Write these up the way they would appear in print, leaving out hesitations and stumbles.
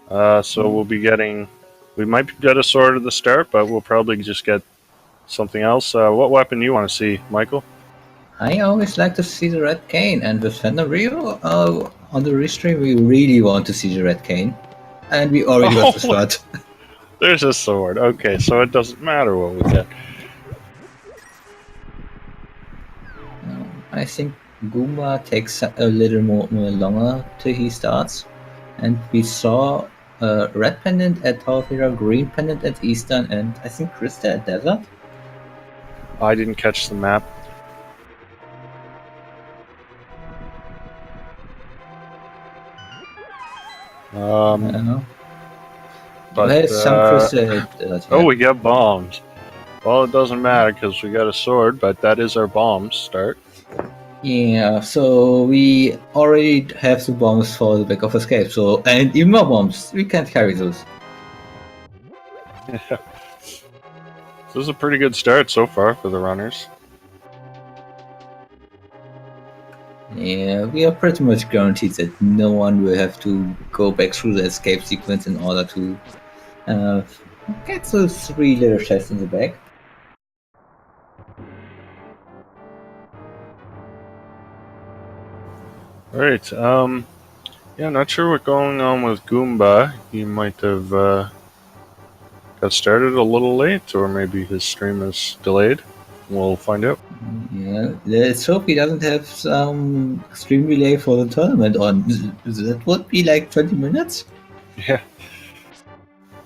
So we'll be getting. We might get a sword at the start, but we'll probably just get something else. What weapon do you want to see, Michael? I always like to see the red cane, and with Thunder Rio on the restream, we really want to see the red cane, and we already got the Oh, sword. there's a sword. Okay, so it doesn't matter what we get. I think Goomba takes a little more longer till he starts, and we saw a red pendant at Taufira, green pendant at Eastern, and I think Krista at Desert. I didn't catch the map. Uh, But well, some Krista at Desert, oh, yeah. we got bombs. Well, it doesn't matter because we got a sword, but that is our bombs start. Yeah, so we already have the bombs for the back of escape, so and even more bombs. We can't carry those. This is a pretty good start so far for the runners. Yeah, we are pretty much guaranteed that no one will have to go back through the escape sequence in order to uh, get those three little chests in the back. Alright, yeah, not sure what's going on with Goomba. He might have got started a little late, or maybe his stream is delayed. We'll find out. Yeah, let's hope he doesn't have some stream delay for the tournament on. That would be like 20 minutes. Yeah.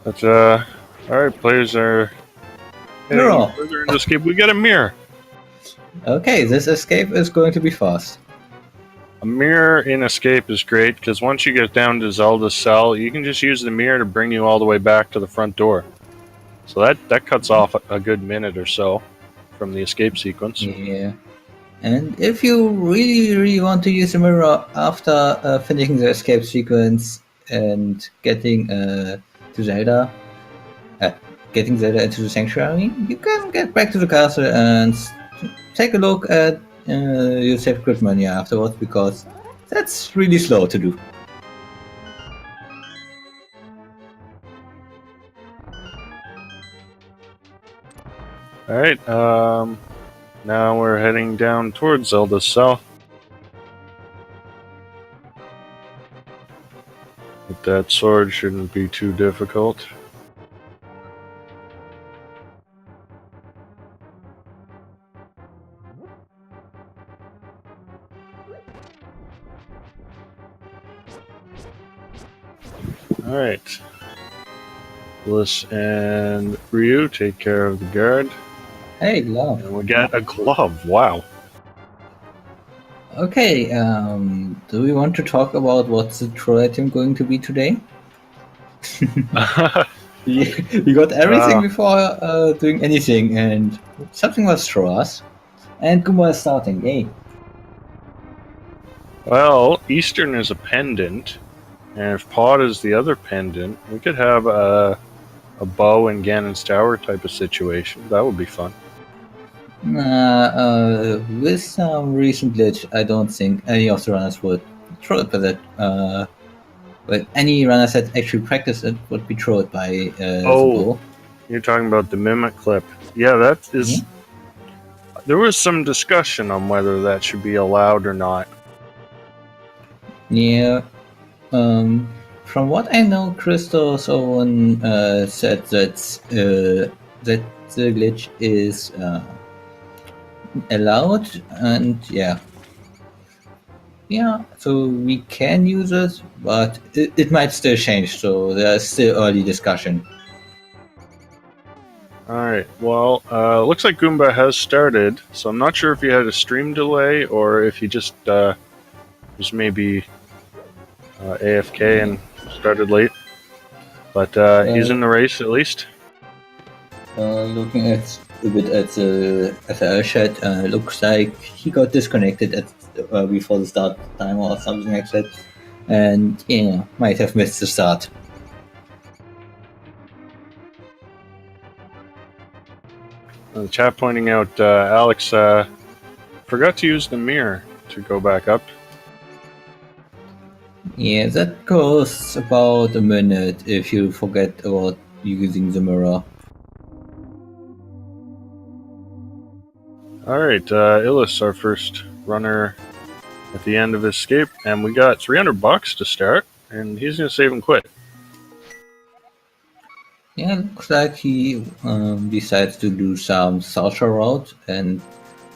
But, alright, players are heading Hurrah! further into escape. We got a mirror. Okay, this escape is going to be fast. A mirror in escape is great because once you get down to Zelda's cell, you can just use the mirror to bring you all the way back to the front door. So that cuts off a good minute or so from the escape sequence. Yeah. And if you really want to use the mirror after finishing the escape sequence and to Zelda, uh, getting Zelda into the sanctuary, you can get back to the castle and take a look at your save grid menu afterwards because that's really slow to do. Alright, now we're heading down towards Zelda's cell. But that sword shouldn't be too difficult. Alright. Bliss and Ryu take care of the guard. Hey, love. And we got a glove. Wow. Okay, do we want to talk about what's the troll item going to be today? We got everything before doing anything, and something was throw us. And Guma is starting, yay. Well, Eastern is a pendant, and if Pod is the other pendant, we could have a bow and Ganon's Tower type of situation. That would be fun. With some recent glitch, I don't think any of the runners would throw it with it. But any runners that actually practice it would be thrown by the bow. You're talking about the mimic clip. Yeah, that is. Yeah. There was some discussion on whether that should be allowed or not. Yeah. From what I know, Christos Owen said that the glitch is allowed, and yeah, so we can use it, but it might still change. So there's still early discussion. Alright, well, looks like Goomba has started, so I'm not sure if he had a stream delay or if he just was maybe AFK and started late. But he's in the race at least. Looking at a bit at the chat, looks like he got disconnected before the start time or something like that, and yeah, might have missed the start. The chat pointing out Alex forgot to use the mirror to go back up. Yeah, that goes about a minute if you forget about using the mirror. Alright, Illis, our first runner at the end of his escape, and we got 300 bucks to start, and he's gonna save and quit. Yeah, looks like he decides to do some social route and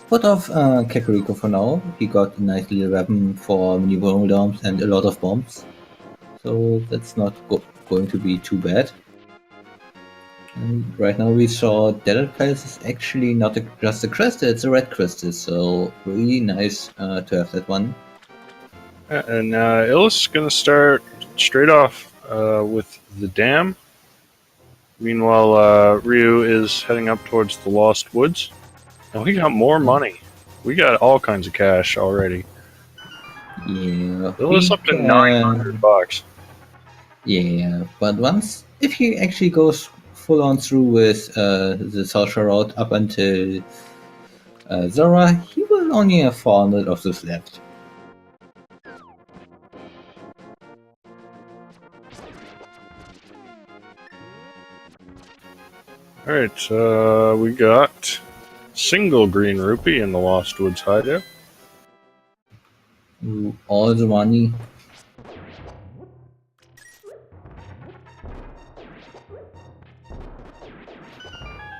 put off Kakariko for now. He got a nice little weapon for mini bomb bombs and a lot of bombs, so that's not going to be too bad. And right now we saw Desert Palace is actually not just a crystal, it's a red crystal, so really nice to have that one. And Illis is gonna start straight off with the dam. Meanwhile, Ryu is heading up towards the Lost Woods. And we got more money. We got all kinds of cash already. Yeah, Illis he up to can. 900 bucks. Yeah, but once if he actually goes full on through with the social route up until Zora, he will only have 400 of those left. Alright, we got single green rupee in the Lost Woods hideout. Ooh, all the money.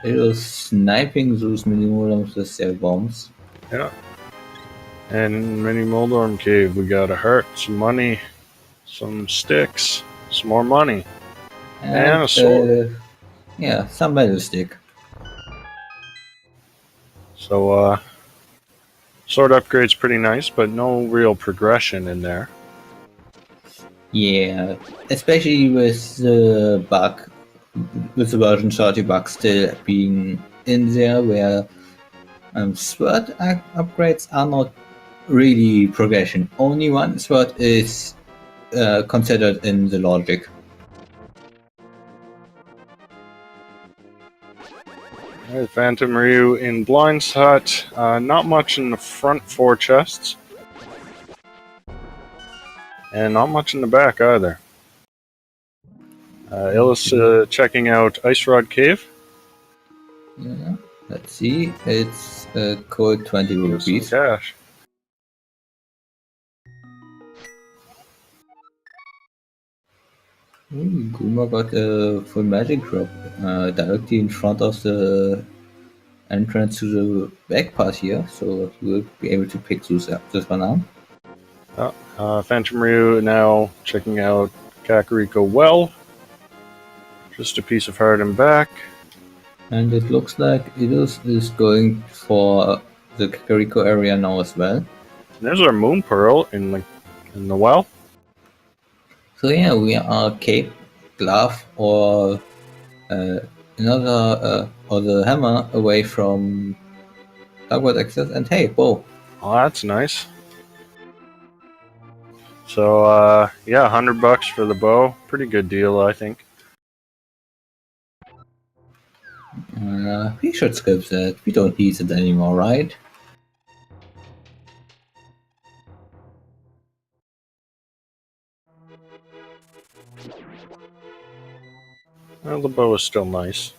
It was sniping those mini modems with their bombs. Yeah. And mini Moldorm Cave, we got a heart, some money, some sticks, some more money, and a sword. Yeah, some metal stick. So, sword upgrade's pretty nice, but no real progression in there. Yeah, especially with the bug, with the version 30 bug still being in there, where sword upgrades are not really progression. Only one sword is considered in the logic. Alright, Phantom Ryu in Blind's Hut. Not much in the front 4 chests. And not much in the back either. Illis checking out Ice Rod Cave. Yeah, let's see. It's called 20 rupees. Some cash. Ooh, Guma got a full magic drop directly in front of the entrance to the back part here, so he will be able to pick this one up. Phantom Ryu now checking out Kakariko Well. Just a piece of heart and back. And it looks like Idus is going for the Kakariko area now as well. And there's our Moon Pearl in the well. So yeah, we are Cape, Glove, or another or the hammer away from Darkwood access, and hey, bow. Oh, that's nice. So yeah, 100 bucks for the bow. Pretty good deal, I think. We should skip that. We don't need it anymore, right? Well, the bow is still nice,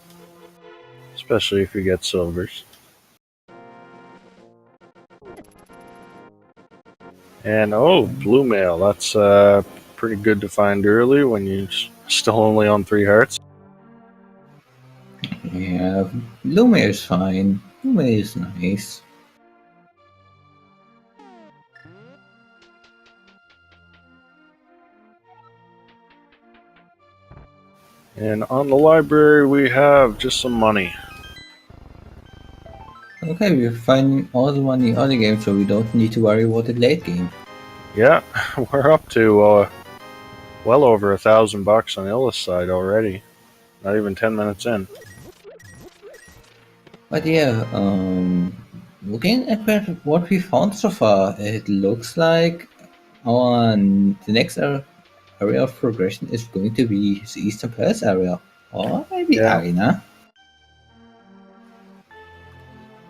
especially if you get silvers. And oh, blue mail. That's pretty good to find early when you're still only on 3 hearts. Yeah, Lume is fine. Lume is nice. And on the library, we have just some money. Okay, we're finding all the money early game, so we don't need to worry about it late game. Yeah, we're up to well over 1,000 bucks on Illis side already. Not even 10 minutes in. But yeah, looking at what we found so far, it looks like the next area of progression is going to be the Eastern Palace area, or maybe Yeah. Arena.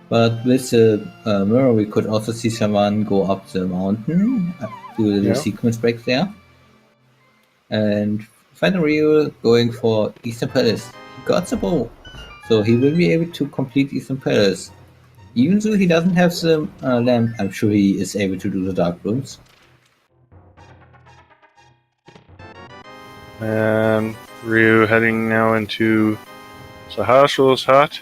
But with the mirror, we could also see someone go up the mountain, do the Yeah. sequence break there. And Phantom Ryu going for Eastern Palace. He got the bow, so he will be able to complete Eastern Palace. Even though he doesn't have the lamp, I'm sure he is able to do the dark rooms. And Ryu heading now into Sahasho's hut.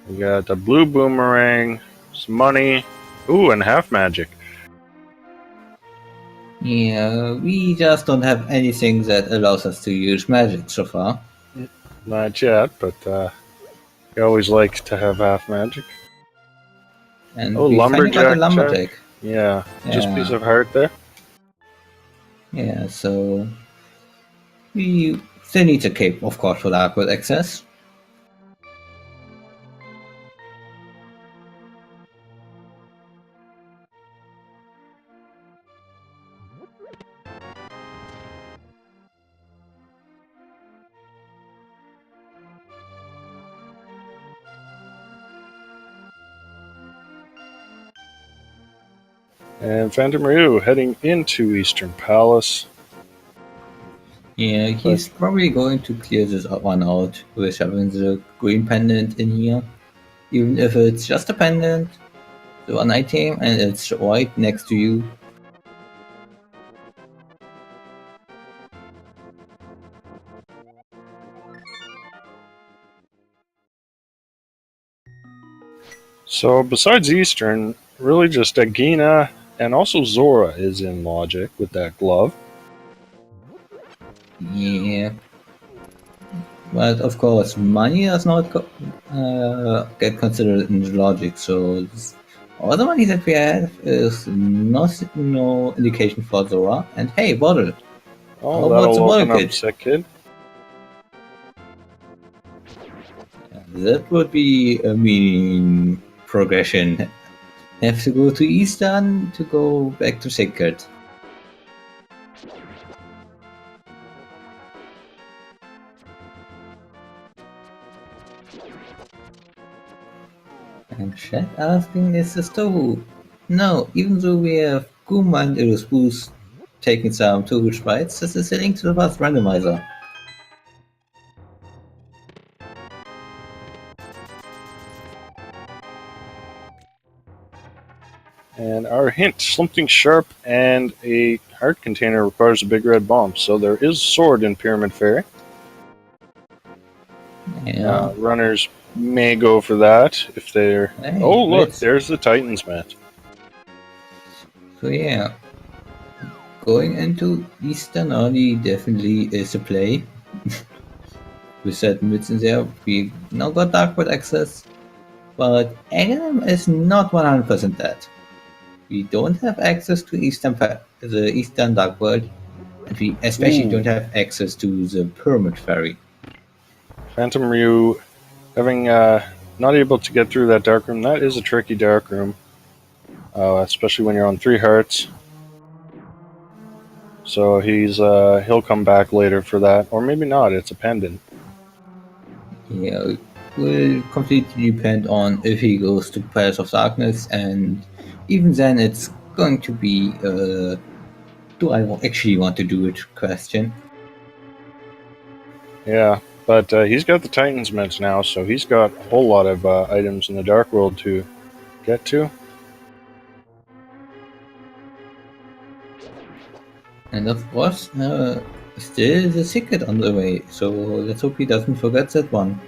We got the blue boomerang, some money, ooh, and half magic. Yeah, we just don't have anything that allows us to use magic so far. Not yet, but we always like to have half magic. And Oh, we finally got a lumberjack. lumberjack. Yeah, just Yeah. piece of heart there. Yeah, so we still need a cape, of course, for the awkward access. And Phantom Ryu heading into Eastern Palace. Yeah, he's probably going to clear this one out with having the green pendant in here. Even if it's just a pendant, the one item, and it's right next to you. So besides Eastern, really just Agina and also Zora is in logic with that glove. Yeah. But of course, money does not get considered in the logic, so all the money that we have is no indication for Zora. And hey, bottle! Oh, How about that'll the bottle open up kit? Sick Kid. That would be a mean progression. Have to go to Eastern to go back to Sacred. And chat asking, is this Tohu? No, even though we have Guma and Irusbus taking some Tohu sprites, this is a link to the past randomizer. And our hint, something sharp and a heart container requires a big red bomb. So there is sword in Pyramid Fairy. Yeah. Runners may go for that if they're... Hey, oh, look, let's- there's the Titans mat. So yeah, going into Eastern early definitely is a play. With that mids in there, we now got Darkwood access, but Aghanim is not 100% that. We don't have access to the Eastern Dark World, and we especially Ooh. don't have access to the Pyramid Ferry. Phantom Ryu having not able to get through that dark room. That is a tricky dark room, especially when you're on 3 hearts. So he'll come back later for that, or maybe not. It's a pendant. Yeah, it will completely depend on if he goes to Palace of Darkness, and even then, it's going to be do I actually want to do it question. Yeah, but he's got the Titans Mets now, so he's got a whole lot of items in the Dark World to get to. And of course, still the secret on the way, so let's hope he doesn't forget that one.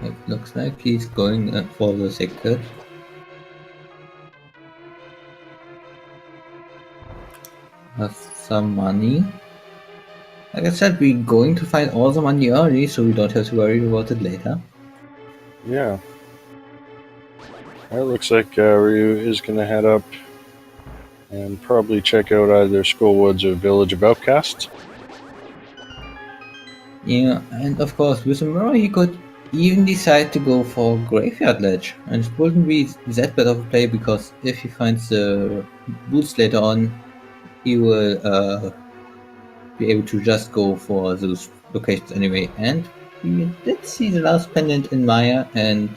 It looks like he's going for the secret. Have some money. Like I said, we're going to find all the money early, so we don't have to worry about it later. Yeah. It looks like Ryu is going to head up and probably check out either Skullwoods or Village of Outcasts. Yeah, and of course, with a mirror, he could even decide to go for Graveyard Ledge, and it wouldn't be that bad of a play because if he finds the boots later on, he will be able to just go for those locations anyway. And We did see the last pendant in Maya, and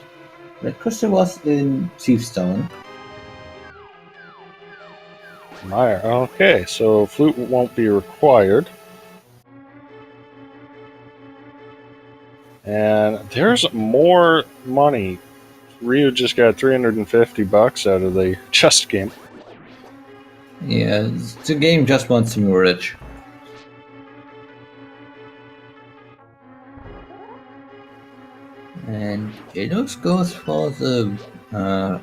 Red Crystal was in Thievestown. Meyer. Okay, so flute won't be required. And there's more money. Ryu just got 350 bucks out of the chest game. Yeah, the game just wants some rich. And Ilux goes for the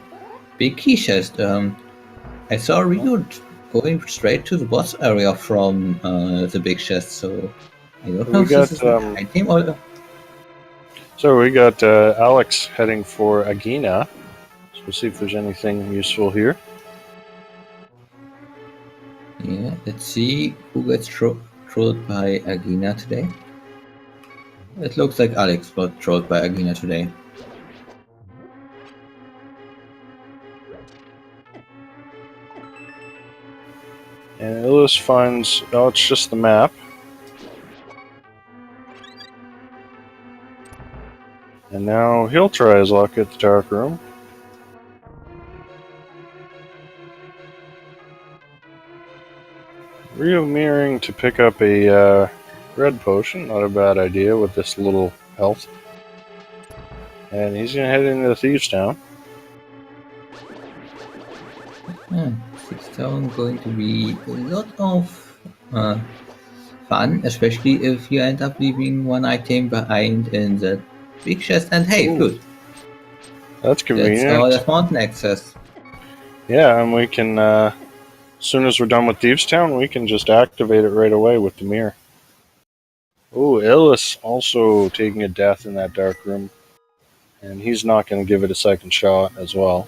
big key chest. I saw Ryu going straight to the boss area from the big chest, so I don't know We if this got is an item or. so we got Alex heading for Agina. So we'll see if there's anything useful here. Yeah, let's see who gets trolled by Agina today. It looks like Alex got trolled by Agina today. And Illis finds, oh, it's just the map. And now he'll try his luck at the dark room. Ryu mirroring to pick up a red potion, not a bad idea with this little health. And he's gonna head into the Thieves Town. Thievestown going to be a lot of fun, especially if you end up leaving one item behind in the big chest. And hey, Ooh, good. that's That's convenient. all that mountain access. Yeah, and we can, as soon as we're done with Thieves Town, we can just activate it right away with the mirror. Ooh, Illis also taking a death in that dark room. And he's not going to give it a second shot as well.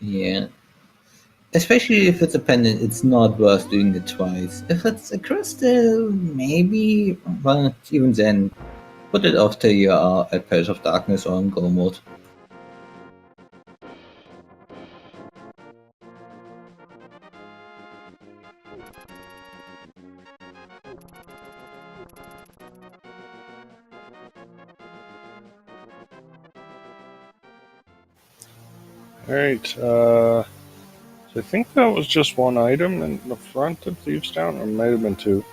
Yeah. Especially if it's a pendant, it's not worth doing it twice. If it's a crystal, maybe, but even then, put it off till you are at Palace of Darkness or in Go mode. Alright, so I think that was just one item in the front of Thieves Town, or it might have been two.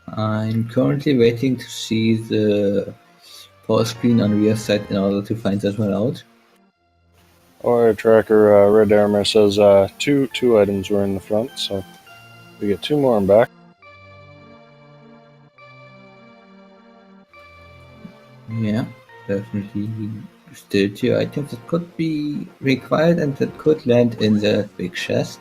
I'm currently waiting to see the pause screen on rear side in order to find that one out. Our tracker Red Armor says two items were in the front, so we get two more in back. Yeah, definitely still two items that could be required and that could land in the big chest.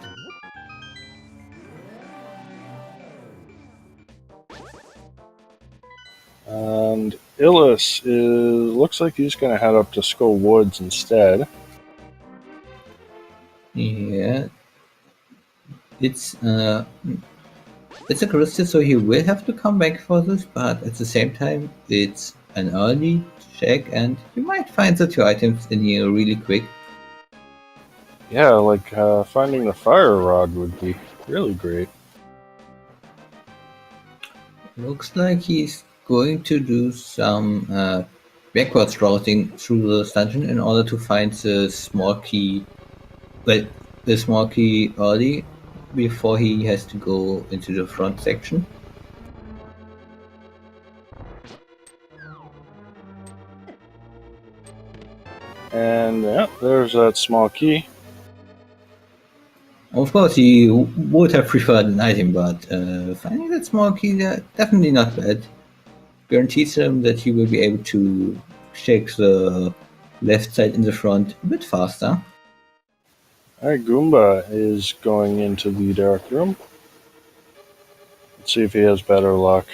And Illis looks like he's going to head up to Skull Woods instead. Yeah, it's a crystal, so he will have to come back for this, but at the same time, it's an early check, and you might find the two items in here really quick. Yeah, like finding the fire rod would be really great. Looks like he's going to do some backwards routing through the dungeon in order to find the small key. Well, the small key early before he has to go into the front section. And yeah, there's that small key. Of course, he would have preferred an item, but finding that small key, definitely not bad. Guarantees him that he will be able to check the left side in the front a bit faster. Alright, Goomba is going into the dark room. Let's see if he has better luck.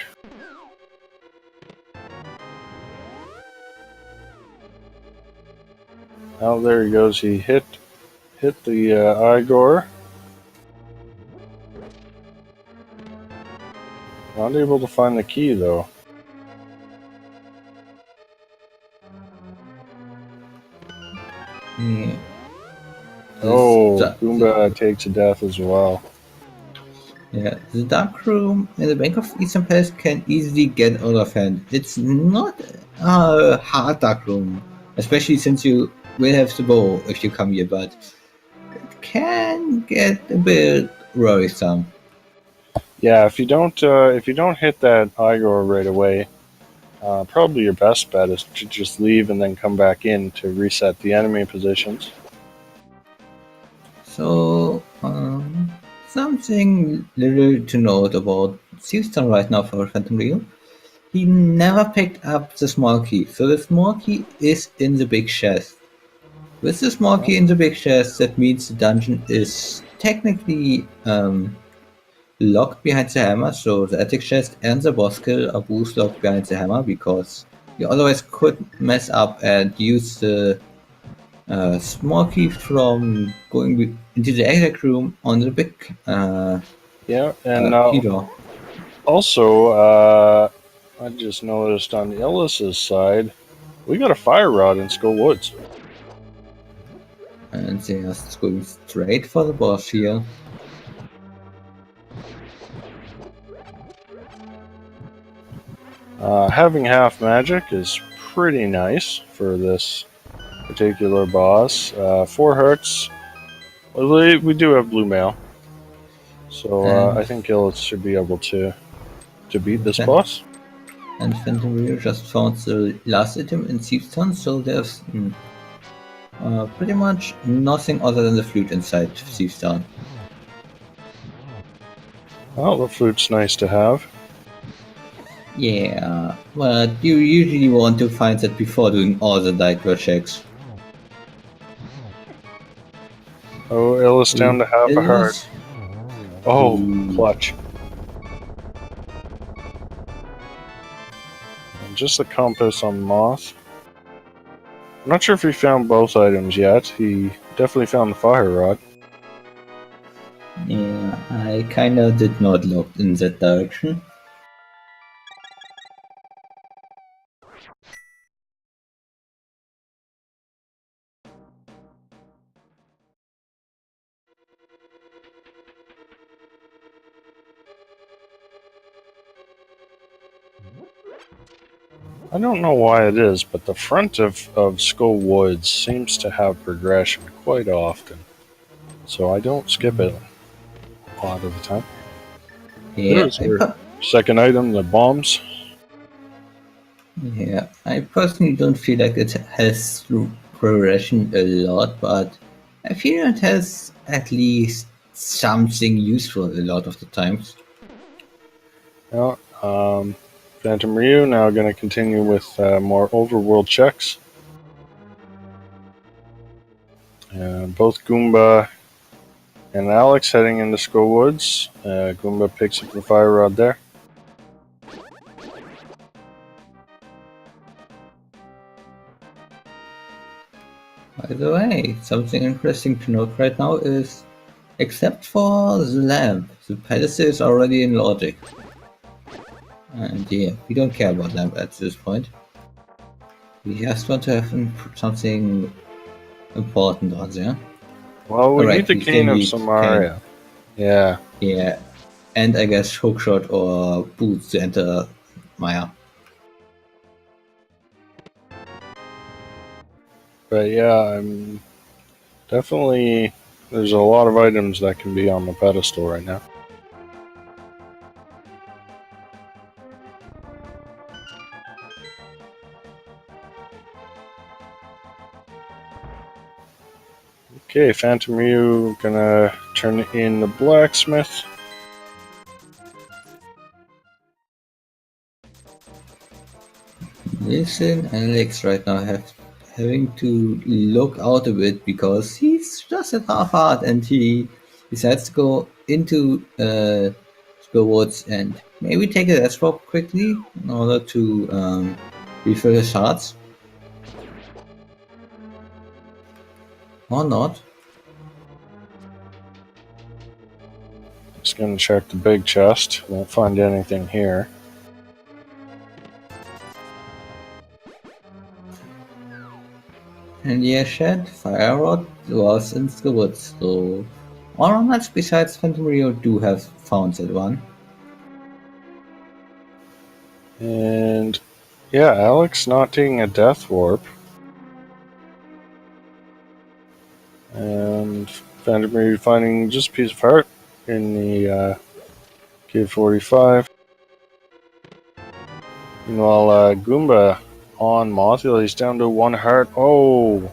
Oh, there he goes. He hit the Igor. Not able to find the key though. Yeah. Oh, Goomba takes a death as well. Yeah, the dark room in the Bank of Eastern Palace can easily get out of hand. It's not a hard dark room, especially since you will have the bow if you come here, but it can get a bit worrisome. Yeah, if you don't hit that Igor right away, probably your best bet is to just leave and then come back in to reset the enemy positions. So, something little to note about Houston right now for Phantom Rio. He never picked up the small key, so the small key is in the big chest. With the small key in the big chest, that means the dungeon is technically locked behind the hammer, so the attic chest and the boss kill are both locked behind the hammer because you otherwise could mess up and use the small key from going into the exec room on the big Yeah, and key door. also, I just noticed on the Ellis's side, we got a fire rod in Skull Woods. And they are going straight for the boss here. Having half magic is pretty nice for this particular boss. 4 hearts. Well, we do have blue mail, so And I think Ellis should be able to beat this Phan- boss. and Phantom Rio just found the last item in Thief's so there's pretty much nothing other than the flute inside Thief's Town. Well, the flute's nice to have. Yeah, but you usually want to find that before doing all the diagram checks. Oh, Ellis down to half a heart. Illness? Oh, Ooh. clutch. And just the compass on Moth. I'm not sure if he found both items yet. He definitely found the fire rod. Yeah, I kinda did not look in that direction. I don't know why it is, but the front of Skull Woods seems to have progression quite often. So I don't skip it a lot of the time. Yeah, There's our second item, the bombs. yeah, I personally don't feel like it has progression a lot, but I feel it has at least something useful a lot of the times. Yeah, Phantom Ryu now going to continue with more overworld checks. And both Goomba and Alex heading into Skull Woods. Goomba picks up the fire rod there. By the way, something interesting to note right now is, except for the lamp, the palace is already in logic. And yeah, we don't care about lamp at this point. We just want to have something important on there. Well, we need Alright, the we still Cane of need Samaria. Yeah, yeah, and I guess hookshot or boots to enter Maya. but yeah, I'm definitely. There's a lot of items that can be on the pedestal right now. Okay, Phantom Ryu gonna turn in the blacksmith. Wilson and Alex right now have having to look out a bit because he's just at half heart and he decides to go into the woods and maybe take a rest swap quickly in order to refill his hearts. Or not. Just gonna check the big chest. Won't find anything here. And yeah, Shed, Fire Rod was in the woods, so All robots besides Phantom Rio do have found that one. And yeah, Alex not taking a death warp. And Vandermeer finding just a piece of heart in the Cave 45. Meanwhile, Goomba on Mothula, he's down to 1 heart. Oh!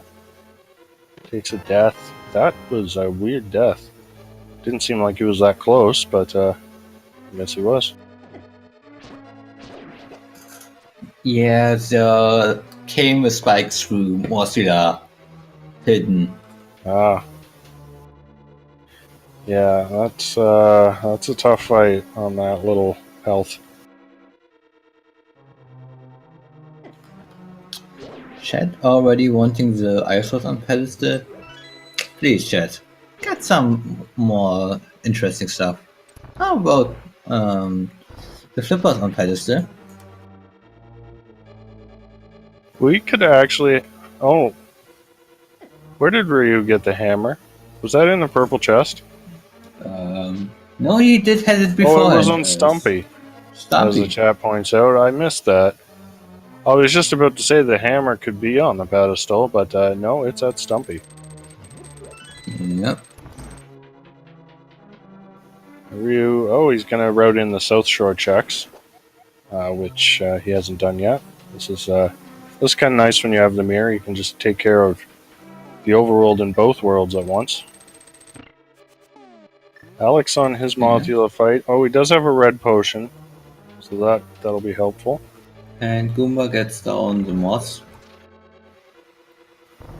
Takes a death. That was a weird death. Didn't seem like he was that close, but I guess he was. Yeah, the came with spikes through Mothula hidden. Ah. Yeah, that's a tough fight on that little health. Chat already wanting the iSword on pedestal? Please, chat. Get some more interesting stuff. How about the flippers on pedestal? We could actually. Oh, where did Ryu get the hammer? Was that in the purple chest? No, he did have it before. Oh, it was on Stumpy. As the Stumpy. chat points out, I missed that. I was just about to say the hammer could be on the pedestal, but no, it's at Stumpy. Yep. Ryu, oh, he's going to route in the South Shore checks, which he hasn't done yet. This is kind of nice when you have the mirror. You can just take care of the overworld and both worlds at once. Alex on his Mothula fight. Oh, he does have a red potion, so that'll be helpful. And Goomba gets down the moths.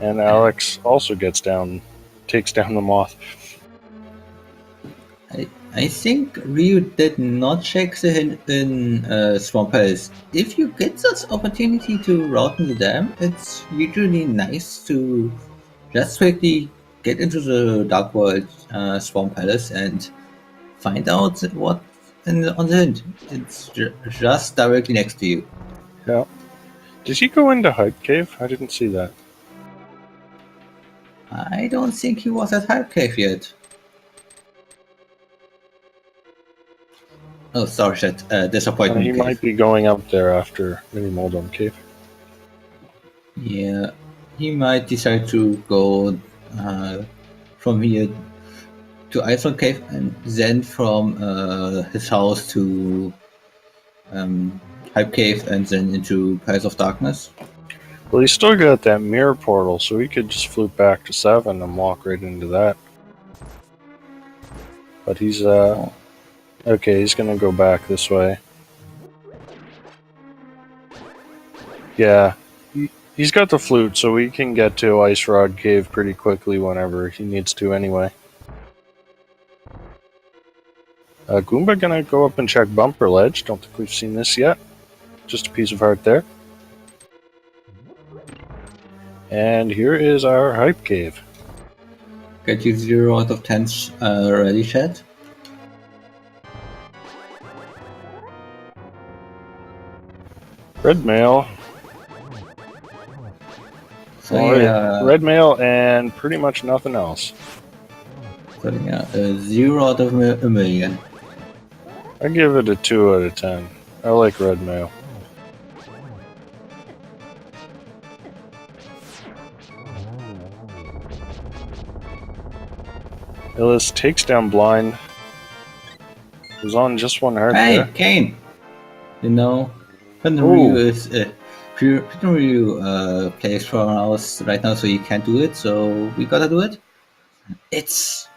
And Alex also takes down the moth. I think Ryu did not check the hint in Swamp Palace. If you get such opportunity to route in the dam, it's usually nice to just quickly get into the Dark World Swamp Palace and find out what on the hint. It's just directly next to you. Yeah. Did he go into Hype Cave? I didn't see that. I don't think he was at Hype Cave yet. Oh, sorry, shit. Disappointment. He Cave. might be going up there after Mini Moldom Cave. Yeah, he might decide to go from here to Iceland Cave and then from his house to Hype Cave and then into Palace of Darkness. Well, he's still got that mirror portal, so he could just flute back to 7 and walk right into that. But he's okay, he's gonna go back this way. Yeah, he's got the flute, so he can get to Ice Rod Cave pretty quickly whenever he needs to anyway. Goomba gonna go up and check Bumper Ledge. Don't think we've seen this yet. Just a piece of heart there. And here is our Hype Cave. Get you 0 out of 10 ready, chat. Red mail. So yeah, red mail and pretty much nothing else. So yeah, 0 out of a million. I give it a 2 out of 10. I like red mail. Illis takes down Blind. Was on just 1 heart Hey, there. Kane! You know, Phantom Ryu is Phantom Ryu plays for us right now, so you can't do it. So we gotta do it. It's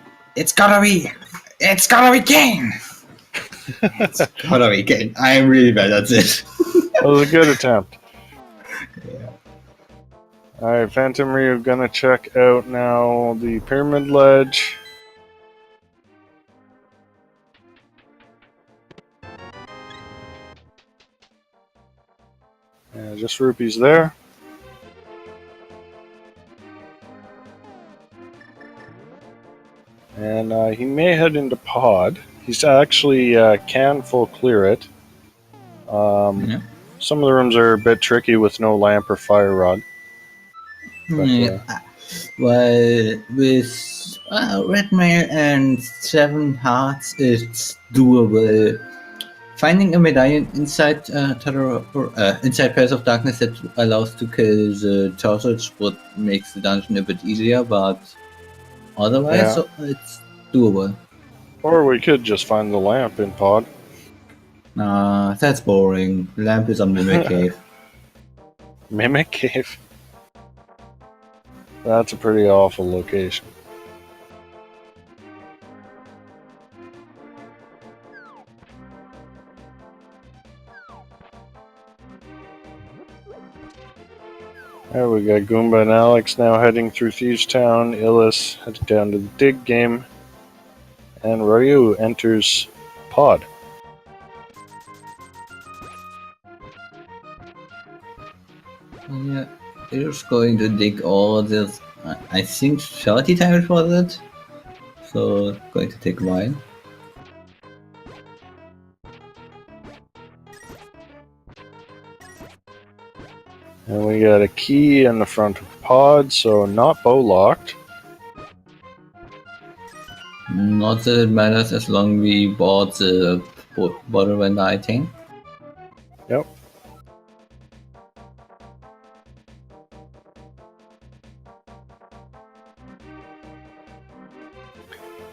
gotta be Kane. It's gotta be Kane. I am really bad at this. That was a good attempt. Yeah. Alright, Phantom Ryu gonna check out now the Pyramid Ledge. Yeah, just rupees there. And he may head into Pod. He's actually can full clear it. Some of the rooms are a bit tricky with no lamp or fire rod. But, Well, with red mail and 7 hearts, it's doable. Finding a medallion inside inside Palace of Darkness that allows to kill the turtles would make the dungeon a bit easier, but otherwise Yeah. it's doable. Or we could just find the lamp in Pod. Nah, that's boring. Lamp is on Mimic Cave. Mimic Cave. That's a pretty awful location. There we got Goomba and Alex now heading through Thieves Town. Illis heads down to the dig game. And Ryu enters Pod. Yeah, it's going to dig all this. I think 30 times for that. So, going to take a while. And we got a key in the front of Pod, so not bow locked. Not that it matters as long we bought the bottle vendor item. Yep.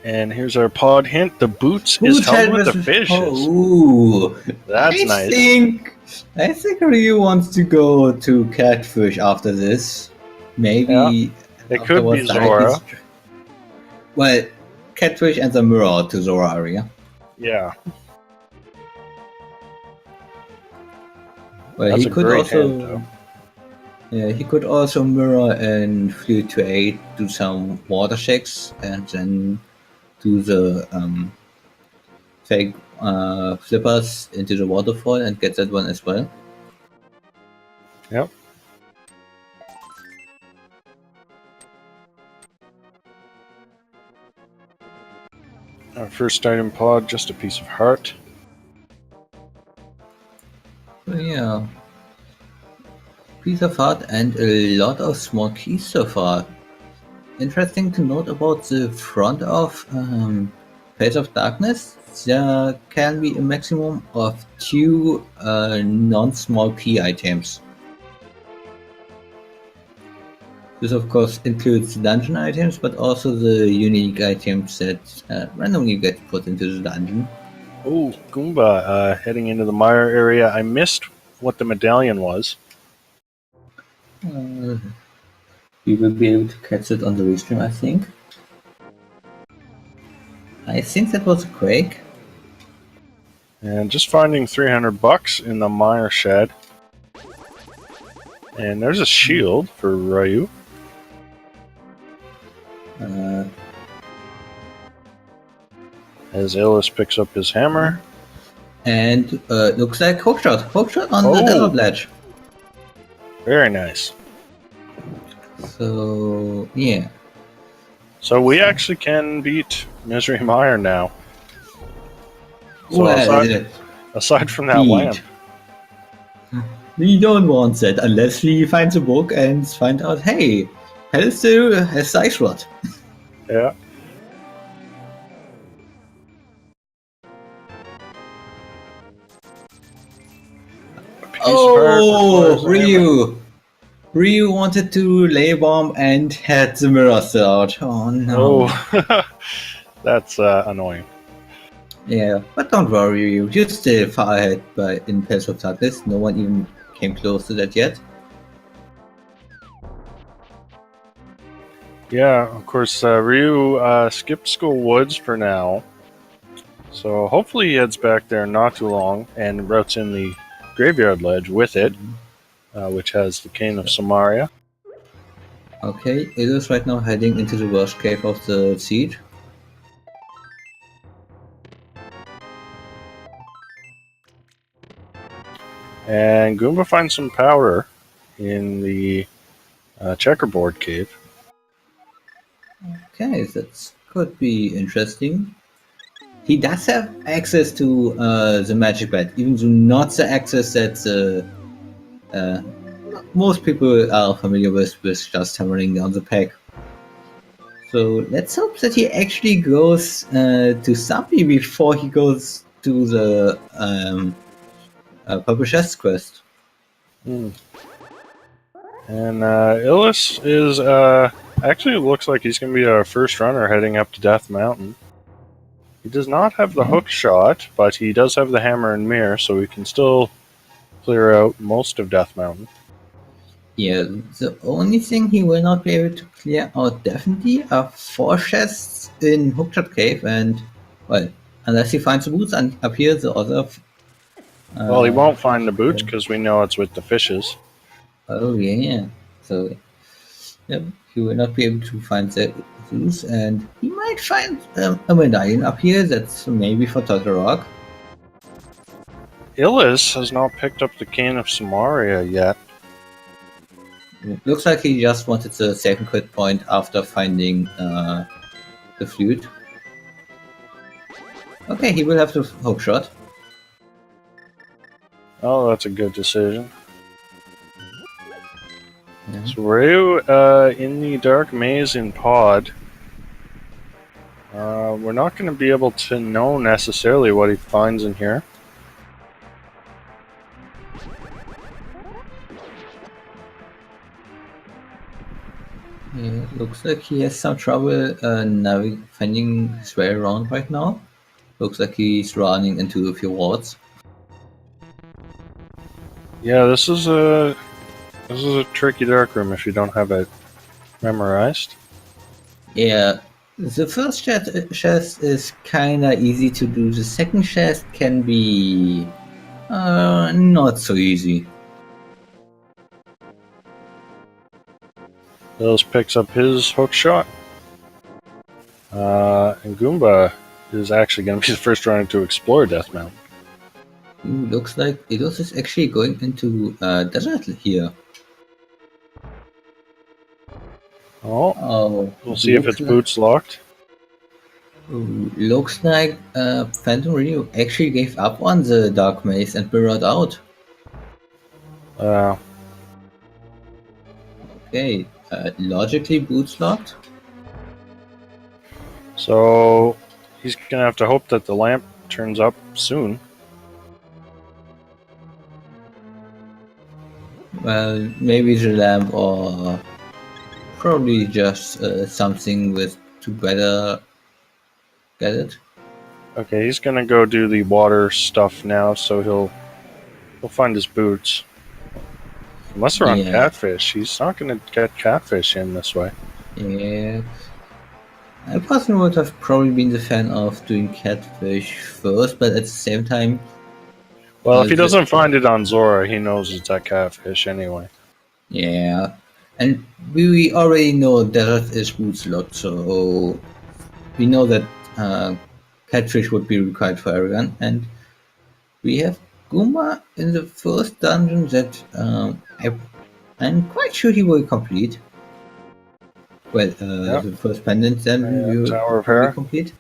And here's our Pod hint. The boots is held with the fishes. Oh, That's nice. I think Ryu wants to go to catfish after this. Maybe Yeah, it could be afterwards Zora. Well, catfish and the mirror to Zora area. Yeah. Well, That's he a could great also. hint, though. Yeah, he could also mirror and flew to 8, do some water checks, and then do the fake flippers into the waterfall and get that one as well. Yep. Our first item Pod, just a piece of heart. So yeah, piece of art and a lot of small keys so far. Interesting to note about the front of Page of Darkness, there can be a maximum of 2 non-small key items. This of course includes dungeon items, but also the unique items that randomly get put into the dungeon. Oh, Goomba heading into the mire area. I missed what the medallion was. We will be able to catch it on the restream, I think. I think that was a quake. And just finding $300 in the mire shed. And there's a shield for Ryu. As Illis picks up his hammer. And looks like hookshot. Hookshot on the Oh. desert ledge. Very nice. So, yeah. So we actually can beat Misery Mire now. So Well, aside from that beat. lamp. We don't want that unless we find the book and find out, hey, Hell still has the ice rod. Yeah. Oh, Ryu wanted to lay bomb and had the mirror still out. Oh no. Oh, that's annoying. Yeah, but don't worry, Ryu. You're still far ahead in Palace of Darkness. No one even came close to that yet. Yeah, of course, Ryu skipped School Woods for now. So hopefully he heads back there not too long and routes in the Graveyard Ledge with it, which has the Cane of Samaria. Okay, it is right now heading into the worst cave of the siege. And Goomba finds some powder in the checkerboard cave. Okay, that could be interesting. He does have access to the magic bed, even though not the access that most people are familiar with just hammering down the pack. So let's hope that he actually goes to Zambi before he goes to the Purple Chest quest. Hmm. And Illis is actually looks like he's going to be our first runner heading up to Death Mountain. He does not have the hook shot, but he does have the hammer and mirror, so we can still clear out most of Death Mountain. Yeah, the only thing he will not be able to clear out definitely are 4 chests in Hookshot Cave, and, well, unless he finds the boots and up here, the other. Well, he won't find the boots because we know it's with the fishes. Oh, yeah. So, yep, he will not be able to find those, and he might find a medallion up here that's maybe for Totorock. Illis has not picked up the Cane of Samaria yet. It looks like he just wanted the second quit point after finding the flute. Okay, he will have the hook shot. Oh, that's a good decision. Yeah. So Ryu in the Dark Maze in Pod. We're not going to be able to know necessarily what he finds in here. Yeah, looks like he has some trouble finding his way around right now. Looks like he's running into a few walls. Yeah, this is a tricky dark room if you don't have it memorized. Yeah, the first chest is kinda easy to do. The second chest can be not so easy. Illis picks up his hook shot. And Goomba is actually going to be the first runner to explore Death Mountain. Ooh, looks like Eidos is actually going into desert here. Oh, we'll see if its boots locked. Ooh, looks like Phantom Ryu actually gave up on the Dark Maze and mirrored out. Okay, logically boots locked. So he's going to have to hope that the lamp turns up soon. Well, maybe the lamp or probably just something with to better get it. Okay, he's going to go do the water stuff now, so he'll find his boots. Unless they're on catfish, he's not going to get catfish in this way. Yeah. I personally would have probably been the fan of doing catfish first, but at the same time... Well, if he doesn't find it on Zora, he knows it's at catfish anyway. Yeah. And we already know desert is boots locked, so we know that catfish would be required for everyone. And we have Goomba in the first dungeon that I'm quite sure he will complete. Well, the first pendant then Tower of Hair. Complete.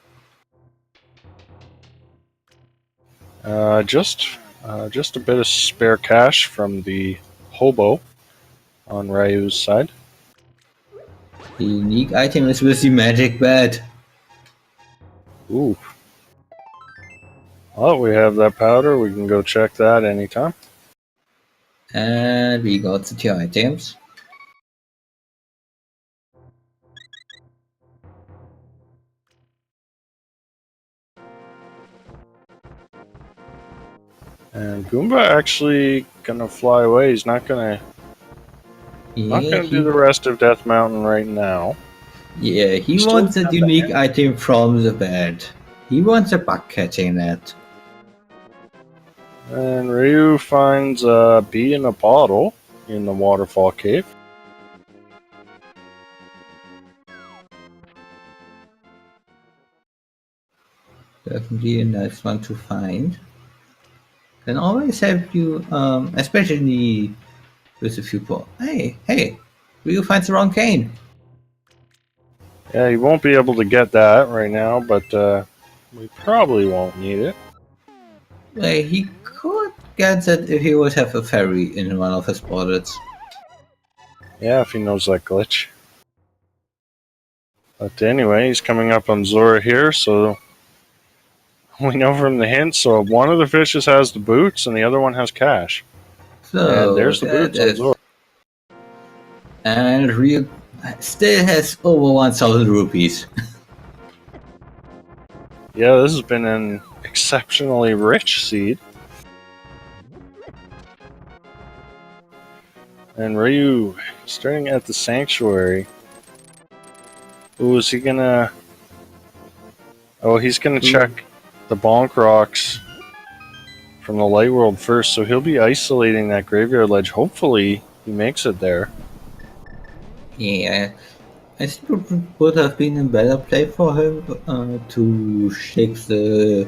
Just a bit of spare cash from the hobo on Ryu's side. The unique item is with the magic bed. Ooh. Well, we have that powder. We can go check that anytime. And we got the 2 items. And Goomba actually gonna fly away. He's not gonna do the rest of Death Mountain right now. Yeah, he wants a unique item from the bed. He wants a bug catching net. And Ryu finds a bee in a bottle in the waterfall cave. Definitely a nice one to find. Can always help you, especially with a few poor. Hey, Ryu finds the wrong cane. Yeah, he won't be able to get that right now, but we probably won't need it. He could get that if he would have a fairy in one of his portraits. Yeah, if he knows that glitch. But anyway, he's coming up on Zora here, so we know from the hint. So one of the fishes has the boots, and the other one has cash. And So there's the that boots on Zora. is, and Ryu still has over 1,000 rupees. Yeah, this has been an exceptionally rich seed. And Ryu, starting at the sanctuary. Ooh, is he gonna... Oh, he's gonna check the bonk rocks from the light world first, so he'll be isolating that graveyard ledge. Hopefully, he makes it there. Yeah, I think it would have been a better play for him to shake the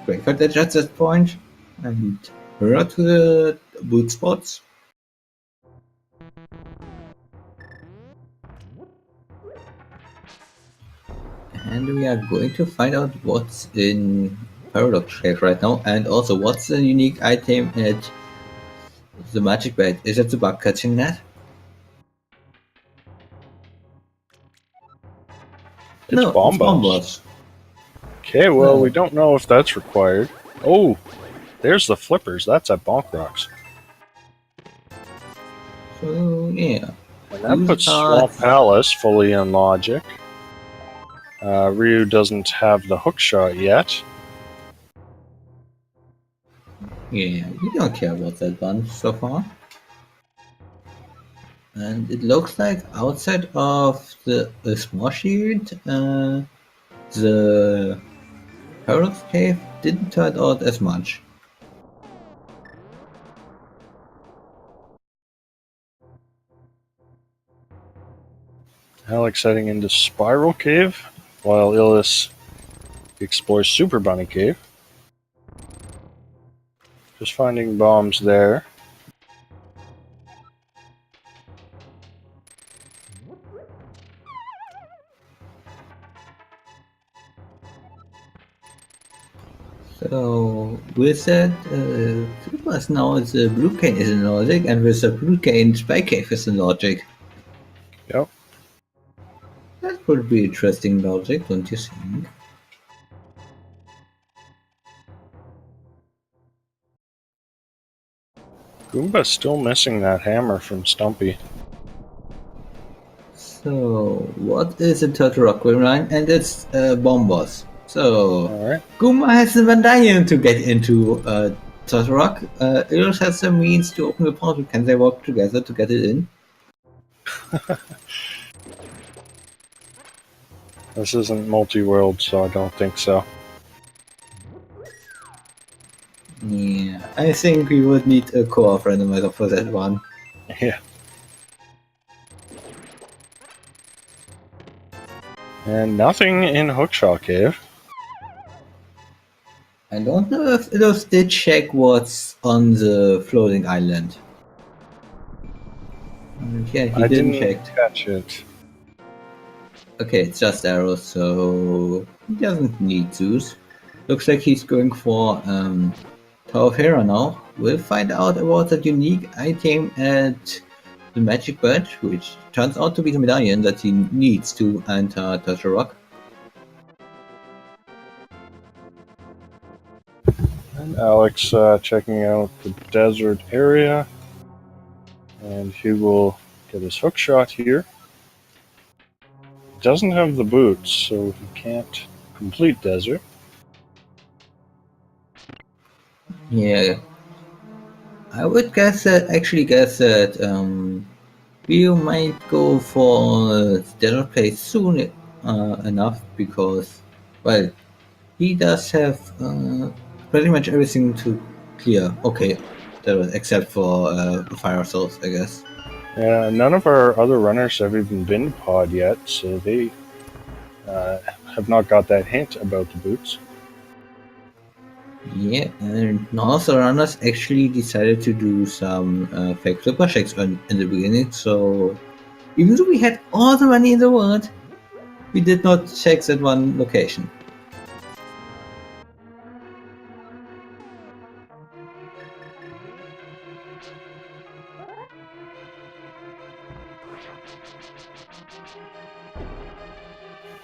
graveyard edge at that point and mirror to the boot spots. And we are going to find out what's in Paradox Shake right now, and also what's the unique item at the Magic Bed. Is it the bug catching net? It's No, it's Bombos. Bombos. Okay, well, we Oh. don't know if that's required. Oh, there's the flippers. That's at bonk rocks. So, yeah. And that Use puts Swamp Palace fully in logic. Ryu doesn't have the hook shot yet. Yeah, we don't care about that one so far. And it looks like outside of the small shield, the Paradox Cave didn't turn out as much. Alex heading into Spiral Cave, while Illis explores Super Bunny Cave. Just finding bombs there. So with that, Flippers now is the Blue Cane is in logic, and with the Blue Cane, Spy Cave is in logic. Yep. That could be interesting logic, don't you think? Goomba's still missing that hammer from Stumpy. So what is a Turtle Rock line? And it's Bombos. So Alright. Goomba has the medallion to get into Turtle Rock. Eros has the means to open the portal. Can they work together to get it in? This isn't multi-world, so I don't think so. Yeah, I think we would need a co-op randomizer for that one. Yeah. And nothing in Hookshot Cave. I don't know if Eros did check what's on the floating island. Yeah, he I didn't didn't check. catch it. Okay, it's just arrows, so he doesn't need Zeus. Looks like he's going for Tower of Hera now. We'll find out about that unique item at the Magic Bed, which turns out to be the medallion that he needs to enter Turtle Rock. And Alex checking out the desert area. And he will get his hook shot here. Doesn't have the boots, so he can't complete desert. Yeah, I would guess that we might go for Desert Place soon enough because, well, he does have pretty much everything to clear. Okay, except for Fire Souls, I guess. Yeah, none of our other runners have even been to Pod yet, so they have not got that hint about the boots. Yeah, and none of the runners actually decided to do some fake flipper checks in the beginning, so even though we had all the money in the world, we did not check that one location.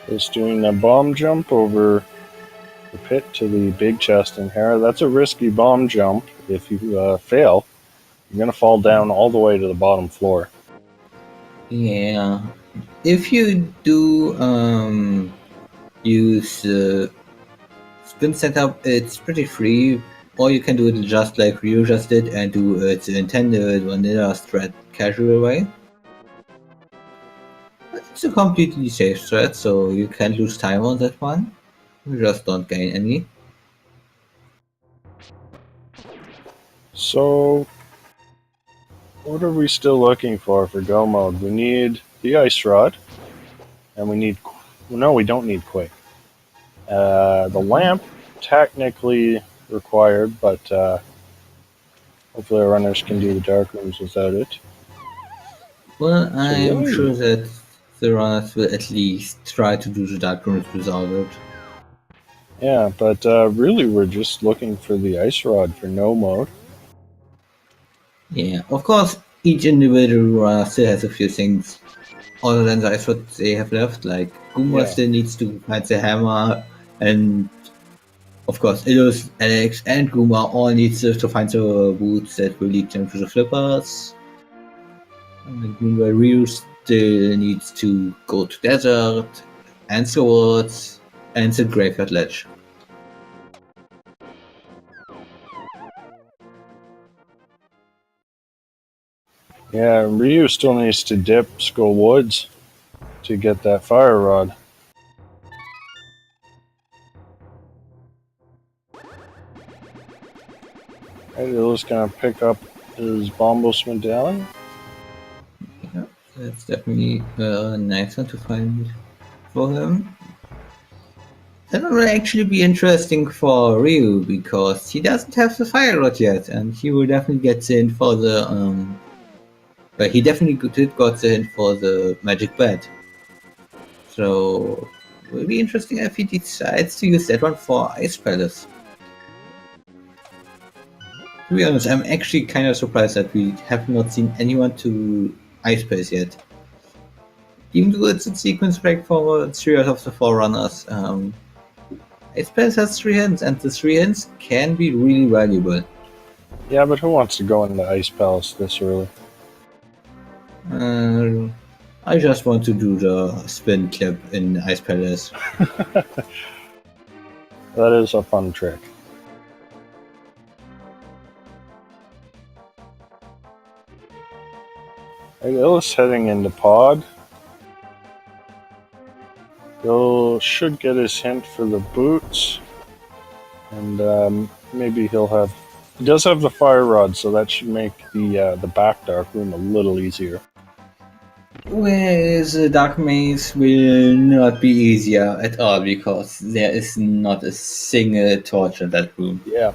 is doing a bomb jump over the pit to the big chest in Hera. That's a risky bomb jump. If you fail, you're going to fall down all the way to the bottom floor. Yeah. If you do use spin setup, it's pretty free. Or you can do it just like Ryu just did and do it the intended vanilla strat casual way. It's a completely safe strat, so you can't lose time on that one. You just don't gain any. So, what are we still looking for Go mode? We need the Ice Rod, and we need. No, we don't need Quake. The lamp, technically required, but hopefully our runners can do the dark rooms without it. Well, So I'm really, sure that the runners will at least try to do the dark rooms without it. yeah, but really we're just looking for the Ice Rod for no mode. Yeah, of course, each individual runner still has a few things other than the ice what they have left. Like Goomba Yeah. still needs to find the hammer, and of course, Illus, Alex, and Goomba all need to find the boots that will lead them to the flippers. And meanwhile, Ryu still needs to go to desert, and swords, and the graveyard ledge. Yeah, Ryu still needs to dip Skull Woods to get that Fire Rod. Right, Illu's gonna pick up his Bombos medallion. Yeah, that's definitely a nice one to find for him. That will actually be interesting for Ryu because he doesn't have the fire rod yet, and he will definitely get in for the but he definitely did got in for the magic bed. So it will be interesting if he decides to use that one for Ice Palace. To be honest, I'm actually kind of surprised that we have not seen anyone to Ice Palace yet. Even though it's a sequence break for 3 out of the 4 runners, Ice Palace has 3 hints, and the 3 hints can be really valuable. Yeah, but who wants to go into Ice Palace this early? I just want to do the spin clip in Ice Palace. That is a fun trick. Right, Illis heading into Pod. He should get his hint for the boots, and maybe he'll have. He does have the Fire Rod, so that should make the back dark room a little easier. Whereas Dark Maze will not be easier at all because there is not a single torch in that room. Yeah.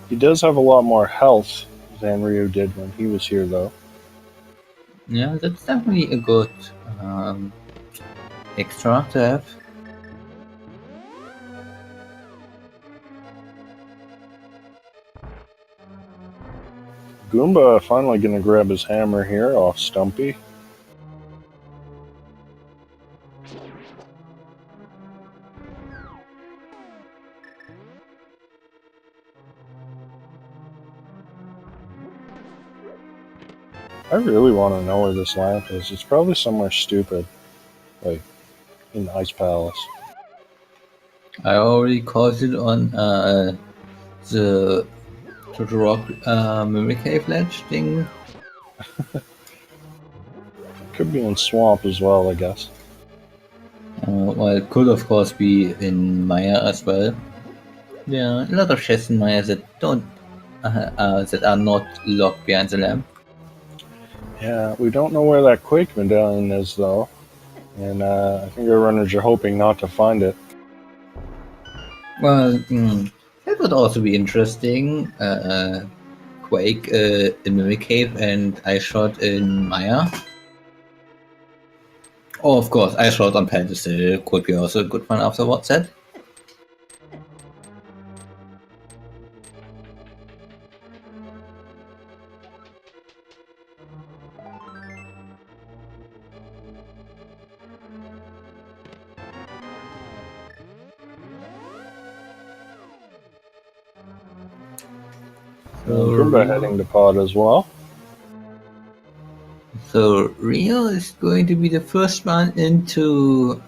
He does have a lot more health than Ryu did when he was here, though. Yeah, that's definitely a good extra to have. Goomba finally going to grab his hammer here off Stumpy. I really want to know where this lamp is. It's probably somewhere stupid, like in Ice Palace. I already called it on the Total Rock Mimic Cave Ledge thing. Could be in Swamp as well, I guess. Well, it could of course be in Maya as well. There are a lot of chests in Maya that don't that are not locked behind the lamp. Yeah, we don't know where that Quake medallion is, though. And I think our runners are hoping not to find it. Well, that would also be interesting. Quake in Mimic Cave and Ice Shot in Maya. Oh, of course, Ice Shot on Pedestal could be also a good one afterwards. That. Goomba heading to pod as well. So Rio is going to be the first one into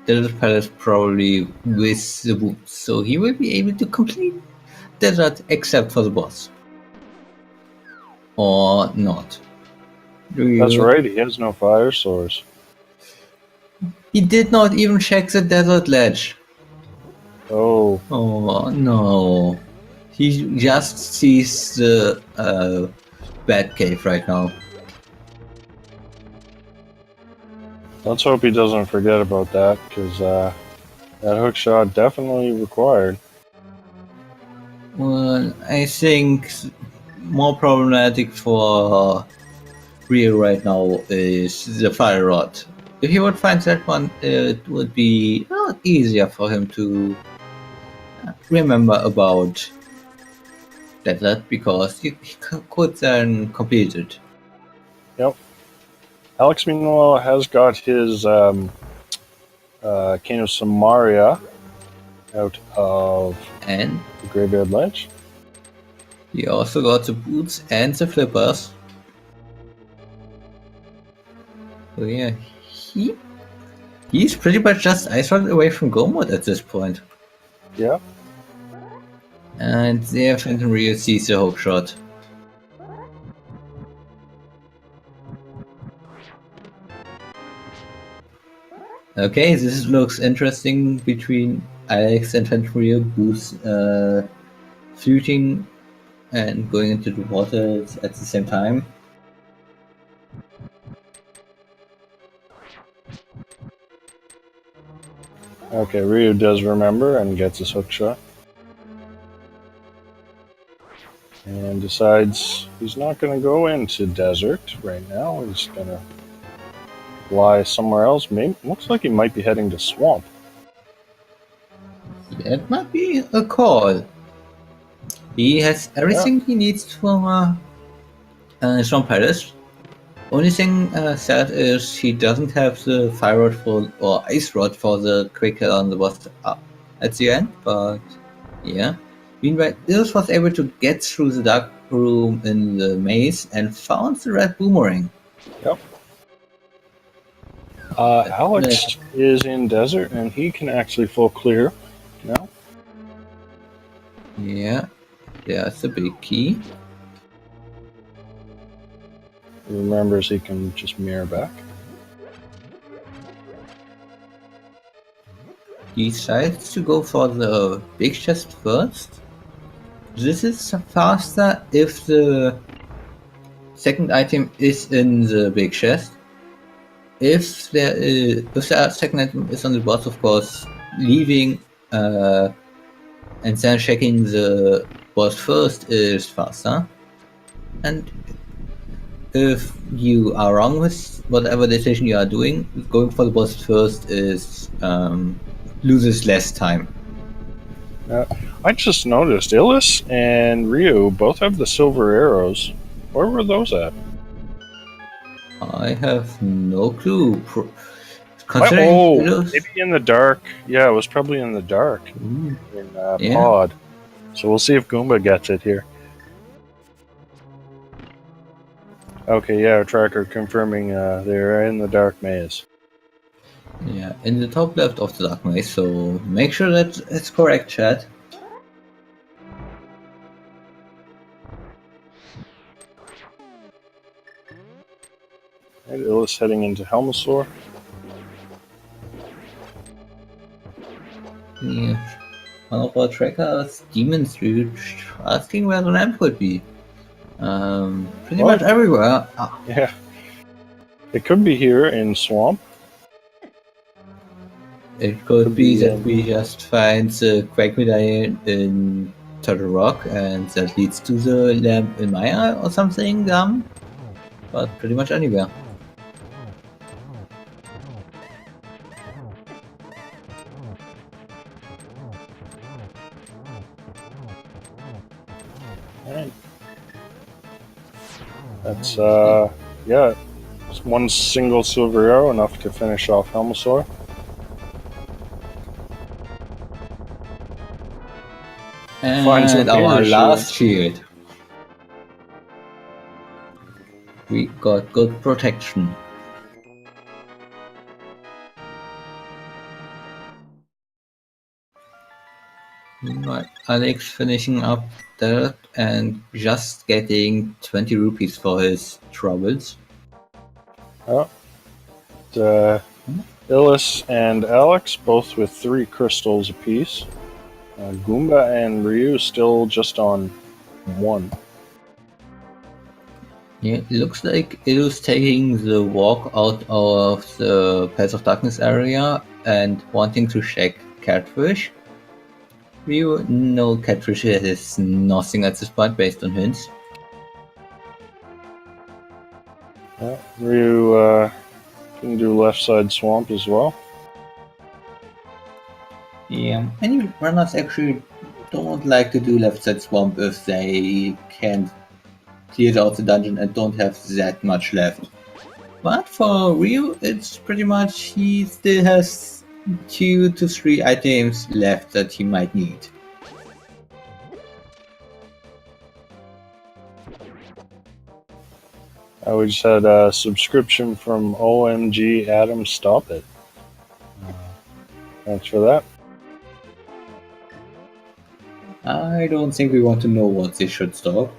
Desert Palace, probably with the boots. So he will be able to complete Desert except for the boss. Or not. That's right, he has no fire source. He did not even check the desert ledge. Oh. Oh no. He just sees the bad cave right now. Let's hope he doesn't forget about that, because that hook shot definitely required. Well, I think more problematic for Rio right now is the fire rod. If he would find that one, it would be easier for him to remember about that because he could then complete it. Yep. Alex, meanwhile, has got his Cane of Samaria out of And the Graveyard Ledge. he also got the boots and the flippers. So yeah, he's pretty much just ice rod away from go mode at this point. Yeah. And there Phantom Rio sees the hook shot. Okay, this looks interesting between Alex and Phantom Rio, both fluting and going into the water at the same time. Okay, Ryu does remember and gets his hook shot. And decides he's not going to go into desert right now. He's going to fly somewhere else. Maybe, looks like he might be heading to swamp. That might be a call. He has everything he needs for Swamp Palace. Only thing sad is he doesn't have the fire rod for or ice rod for the quick hit on the boss at the end, but yeah. Meanwhile, Ilse was able to get through the dark room in the maze and found the red boomerang. Yep. Alex is in desert and he can actually full clear now. Yeah, there's the big key. He remembers he can just mirror back. He decides to go for the big chest first. This is faster if the second item is in the big chest. If the second item is on the boss, of course, leaving and then checking the boss first is faster. And if you are wrong with whatever decision you are doing, going for the boss first is loses less time. I just noticed Illis and Ryu both have the silver arrows. Where were those at? I have no clue. Maybe in the dark. Yeah, it was probably in the dark in pod. So we'll see if Goomba gets it here. Okay, yeah, tracker confirming they're in the dark maze. Yeah, in the top left of the dark maze, so make sure that it's correct, chat. And Illis heading into Helmosaur. Yeah. One of our trackers, Demons Dude, asking where the lamp would be. Pretty much everywhere. Yeah. It could be here in Swamp. It could be that we just find the Quake Medallion in Turtle Rock and that leads to the lamp in Maya or something dumb. But pretty much anywhere. Alright. That's, yeah, it's one single silver arrow, enough to finish off Helmosaur. And our last shield. We got good protection. Meanwhile, Alex finishing up that and just getting 20 rupees for his troubles. Oh, Illis and Alex both with 3 crystals apiece. Goomba and Ryu still just on 1. Yeah, it looks like Illu's taking the walk out of the Path of Darkness area and wanting to check Catfish. Ryu, no, Catfish is nothing at this point based on hints. Ryu can do left side swamp as well. Yeah, many runners actually don't like to do left side swamp if they can't clear out the dungeon and don't have that much left. But for Ryu, it's pretty much he still has 2 to 3 items left that he might need. We just had a subscription from OMG Adam Stop It. Thanks for that. I don't think we want to know what they should stop.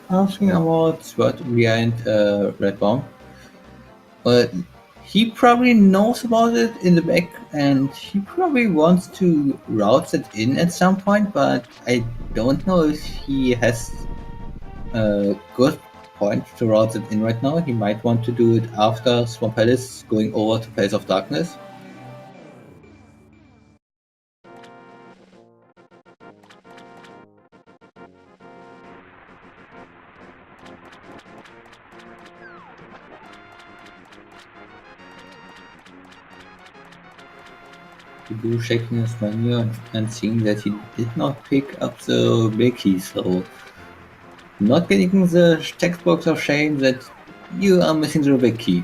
Asking about what behind Red Bomb. But he probably knows about it in the back and he probably wants to route it in at some point, but I don't know if he has a good point to route it in right now. He might want to do it after Swamp Palace going over to Place of Darkness. Do checking his menu and seeing that he did not pick up the big key, so not getting the text box of shame that you are missing the big key.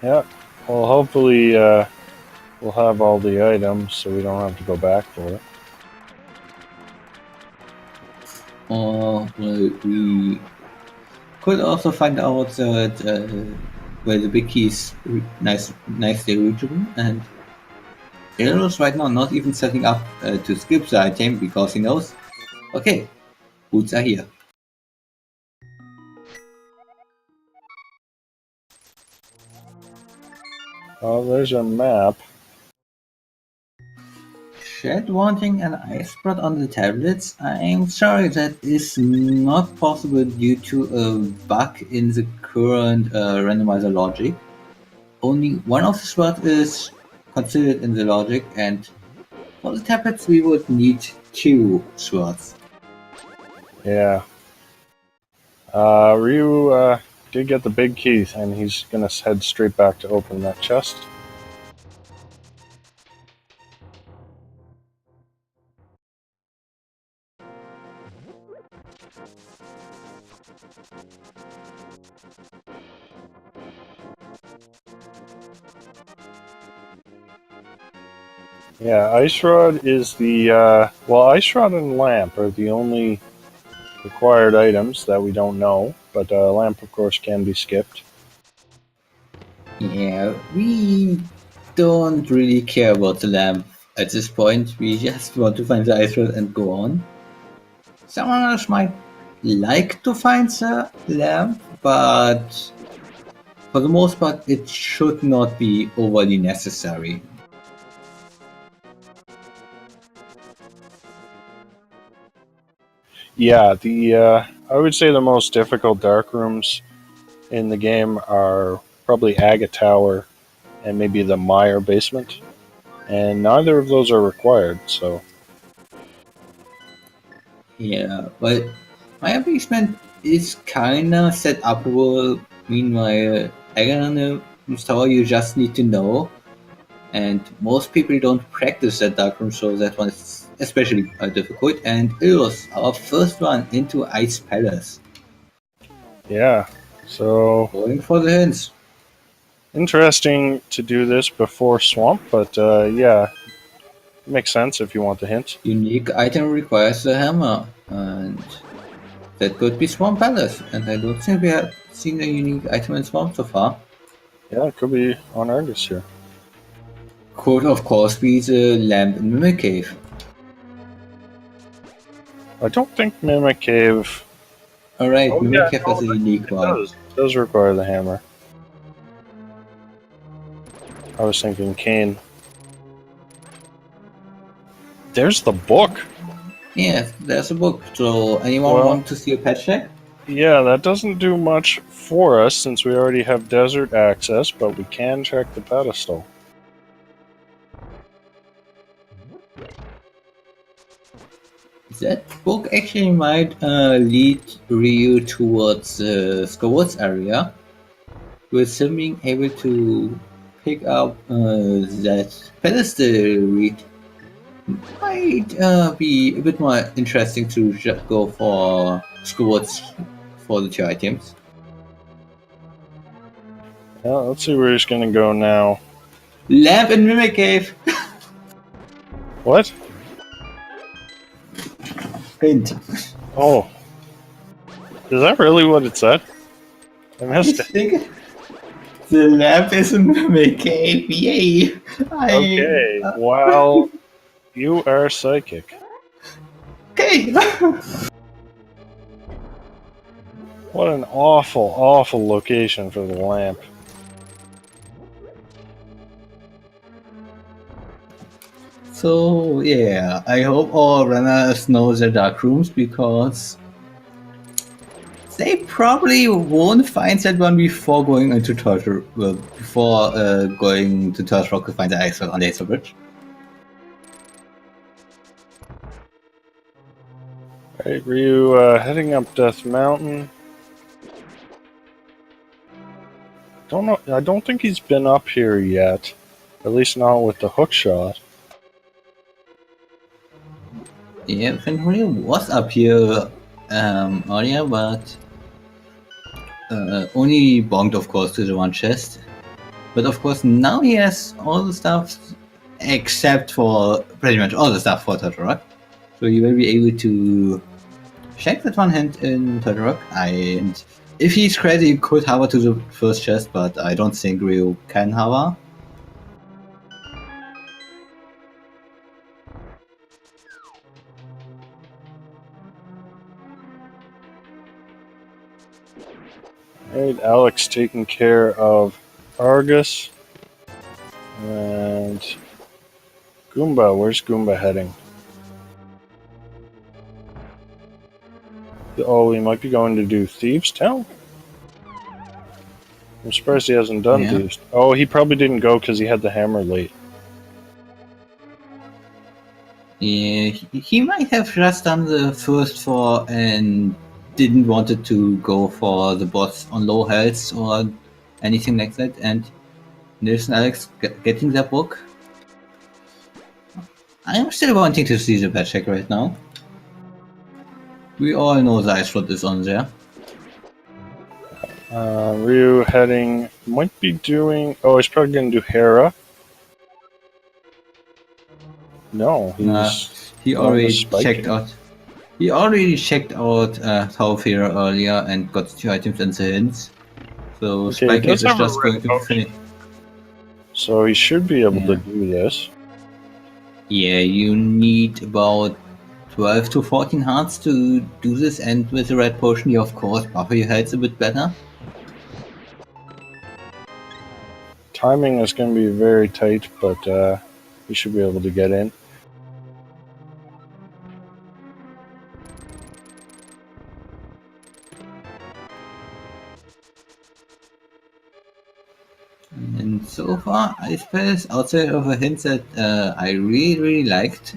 Yeah, well, hopefully we'll have all the items so we don't have to go back for it. Or we could also find out that where the big key is nicely reachable, and Eros right now not even setting up to skip the item because he knows, okay, boots are here. Oh, there's a map. Shed wanting an ice spot on the tablets? I'm sorry, that is not possible due to a bug in the current randomizer logic. Only one of the spots is considered in the logic, and for the tablets we would need 2 slots. Yeah. Ryu did get the big key, and he's gonna head straight back to open that chest. Yeah, Ice Rod is the Ice Rod and Lamp are the only required items that we don't know, but Lamp, of course, can be skipped. Yeah, we don't really care about the lamp at this point. We just want to find the ice rod and go on. Someone else might like to find the lamp, but for the most part, it should not be overly necessary. Yeah, I would say the most difficult dark rooms in the game are probably Aga Tower and maybe the Meyer basement, and neither of those are required. So Yeah, but my basement is kinda set upable. Meanwhile, Agan Tower you just need to know, and most people don't practice that dark room, so that one is especially difficult. And it was our first one into Ice Palace. yeah, so Going for the hints. Interesting to do this before Swamp, but yeah, makes sense if you want the hint. Unique item requires a hammer, and that could be Swamp Palace. And I don't think we have seen a unique item in Swamp so far. Yeah, it could be on Argus here. Could of course be the lamp in Mimic Cave. I don't think Mimic Cave. Alright, Oh Mimic yeah, Cave no, has a unique it one. does. It does require the hammer. I was thinking Kane. There's the book. Yes, there's a book. So anyone Well- want to see a patch check? Yeah, that doesn't do much for us since we already have desert access, but we can check the pedestal. That book actually might lead Ryu towards the Skywoods area, with him being able to pick up that pedestal read. Might be a bit more interesting to just go for Skywoods for the 2 items. Yeah, let's see where he's gonna go now. Lamp in Mimic Cave! What? Hint. Oh. Is that really what it said? I I missed it. think the lamp is in Mimic Cave, yay! Okay, well, you are psychic. Okay! What an awful, awful location for the lamp. So yeah, I hope all runners know the dark rooms because they probably won't find that one before going into Turtle. Before going to Turtle Rock to find the exit on Laser Bridge. Alright, Ryu heading up Death Mountain. Don't know. I don't think he's been up here yet. At least not with the hook shot. Yeah, Fenrir was up here earlier, but only bonked, of course, to the one chest. But of course, now he has all the stuff except for pretty much all the stuff for Turtle Rock. So he will be able to check that one hint in Turtle Rock. And if he's crazy, he could hover to the first chest, but I don't think Ryu can hover. Alright, Alex taking care of Argus. And Goomba, where's Goomba heading? Oh, he might be going to do Thieves' Town? I'm surprised he hasn't done Yeah. Thieves. Oh, he probably didn't go because he had the hammer late. Yeah, he might have just done the first 4 and didn't wanted to go for the boss on low health or anything like that. And there's Alex getting that book. I'm still wanting to see the patch check right now. We all know the ice flood is on there. Ryu heading, might be doing. Oh, he's probably going to do Hera. No, he's. He going already to Spiking. checked out. He already checked out Tower Fear earlier and got 2 items and the hints. So Okay, he Spike does is have a just going red to potion. finish. So he should be able to Yeah. do this. Yeah, you need about 12 to 14 hearts to do this, and with the red potion, you of course buffer your health a bit better. Timing is going to be very tight, but he should be able to get in. And so far, I suppose, outside of a hint that I really liked,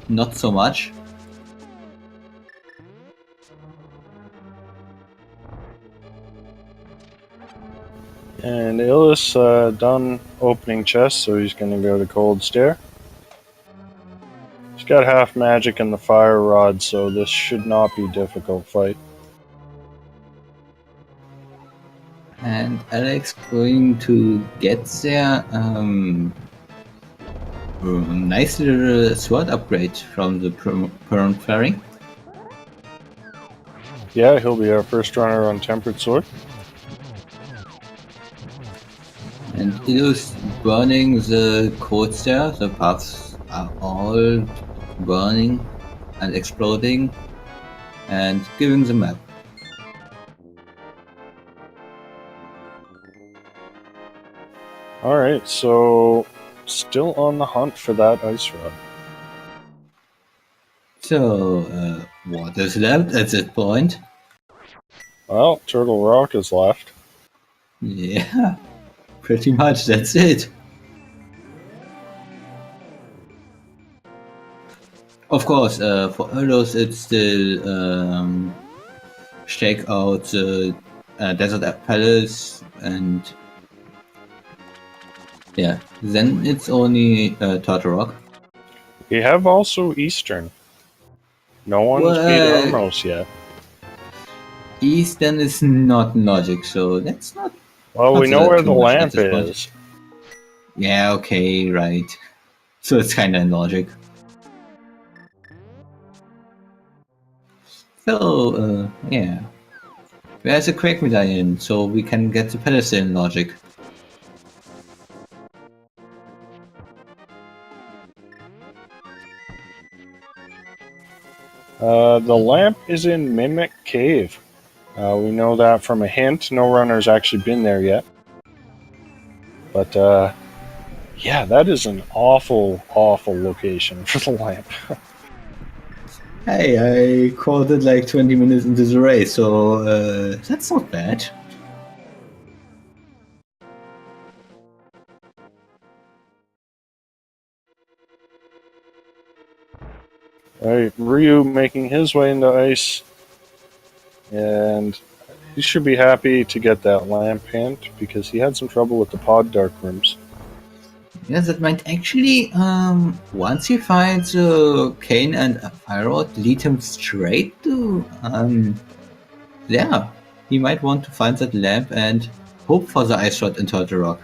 not so much. And Illis done opening chest, so he's going to go to Cold Stare. He's got half magic and the fire rod, so this should not be a difficult fight. And Alex going to get there. Nice little sword upgrade from the Periphery. Yeah, he'll be our first runner on Tempered Sword. And it is burning the codes there. The paths are all burning and exploding and giving the map. Alright, so still on the hunt for that Ice Rod. So, what is left at this point? Well, Turtle Rock is left. Yeah, pretty much that's it. Of course, for others it's still check out the Desert Palace, and yeah, then it's only Turtle Rock. We have also Eastern. No one's beat Armos yet. Eastern is not logic, so that's not. Well, we know considered where too the much at lamp this point. is. Yeah, okay, right. So it's kind of in logic. So, yeah. Where's the Quake Medallion so we can get the pedestal in logic? The lamp is in Mimic Cave. We know that from a hint. No runner's actually been there yet. But, yeah, that is an awful, awful location for the lamp. Hey, I called it like 20 minutes into the race, so that's not bad. Alright, Ryu making his way into ice. And he should be happy to get that lamp hint because he had some trouble with the pod dark rooms. Yes, that might actually, once he finds Kane and Firod, lead him straight to, yeah, he might want to find that lamp and hope for the ice shot in Turtle Rock.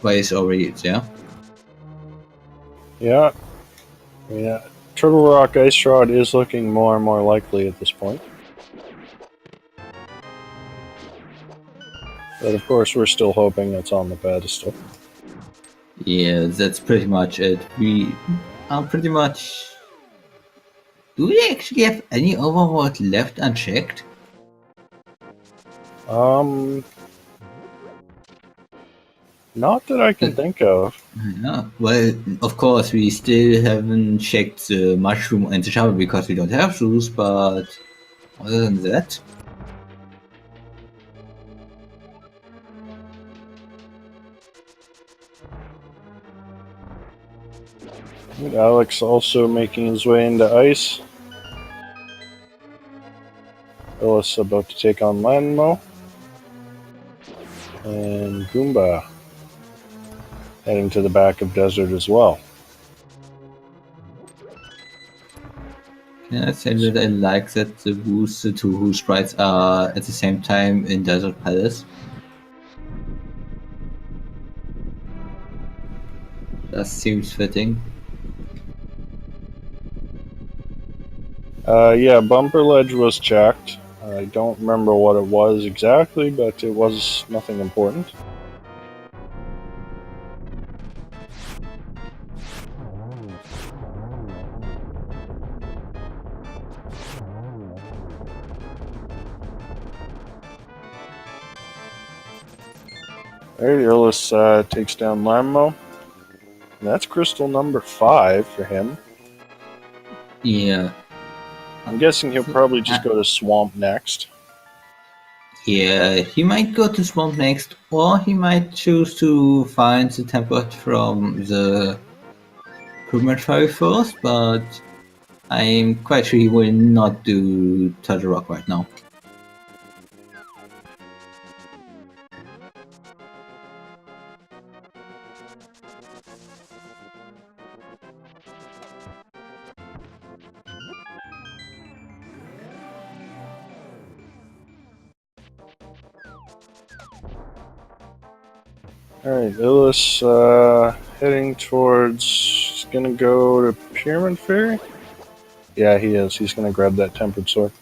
Where he's already there. Yeah. Yeah. Turtle Rock Ice Rod is looking more and more likely at this point. But of course, we're still hoping it's on the pedestal. Yeah, that's pretty much it. We are pretty much. Do we actually have any overworld left unchecked? Not that I can think of. Yeah. Well, of course, we still haven't checked the mushroom and the shovel because we don't have those, but other than that. Alex also making his way into ice. Phyllis about to take on Lanmo. And Goomba heading to the back of Desert as well. Can I say that I like that the boost to two sprites are at the same time in Desert Palace? That seems fitting. Yeah, bumper ledge was checked. I don't remember what it was exactly, but it was nothing important. There, Earless takes down Lammo. And that's crystal number 5 for him. Yeah. I'm guessing he'll probably just go to Swamp next. Yeah, he might go to Swamp next, or he might choose to find the template from the Primitive first, but I'm quite sure he will not do Turtle Rock right now. Alright, Illis heading towards. He's gonna go to Pyramid Fairy? Yeah, he is. He's gonna grab that Tempered Sword.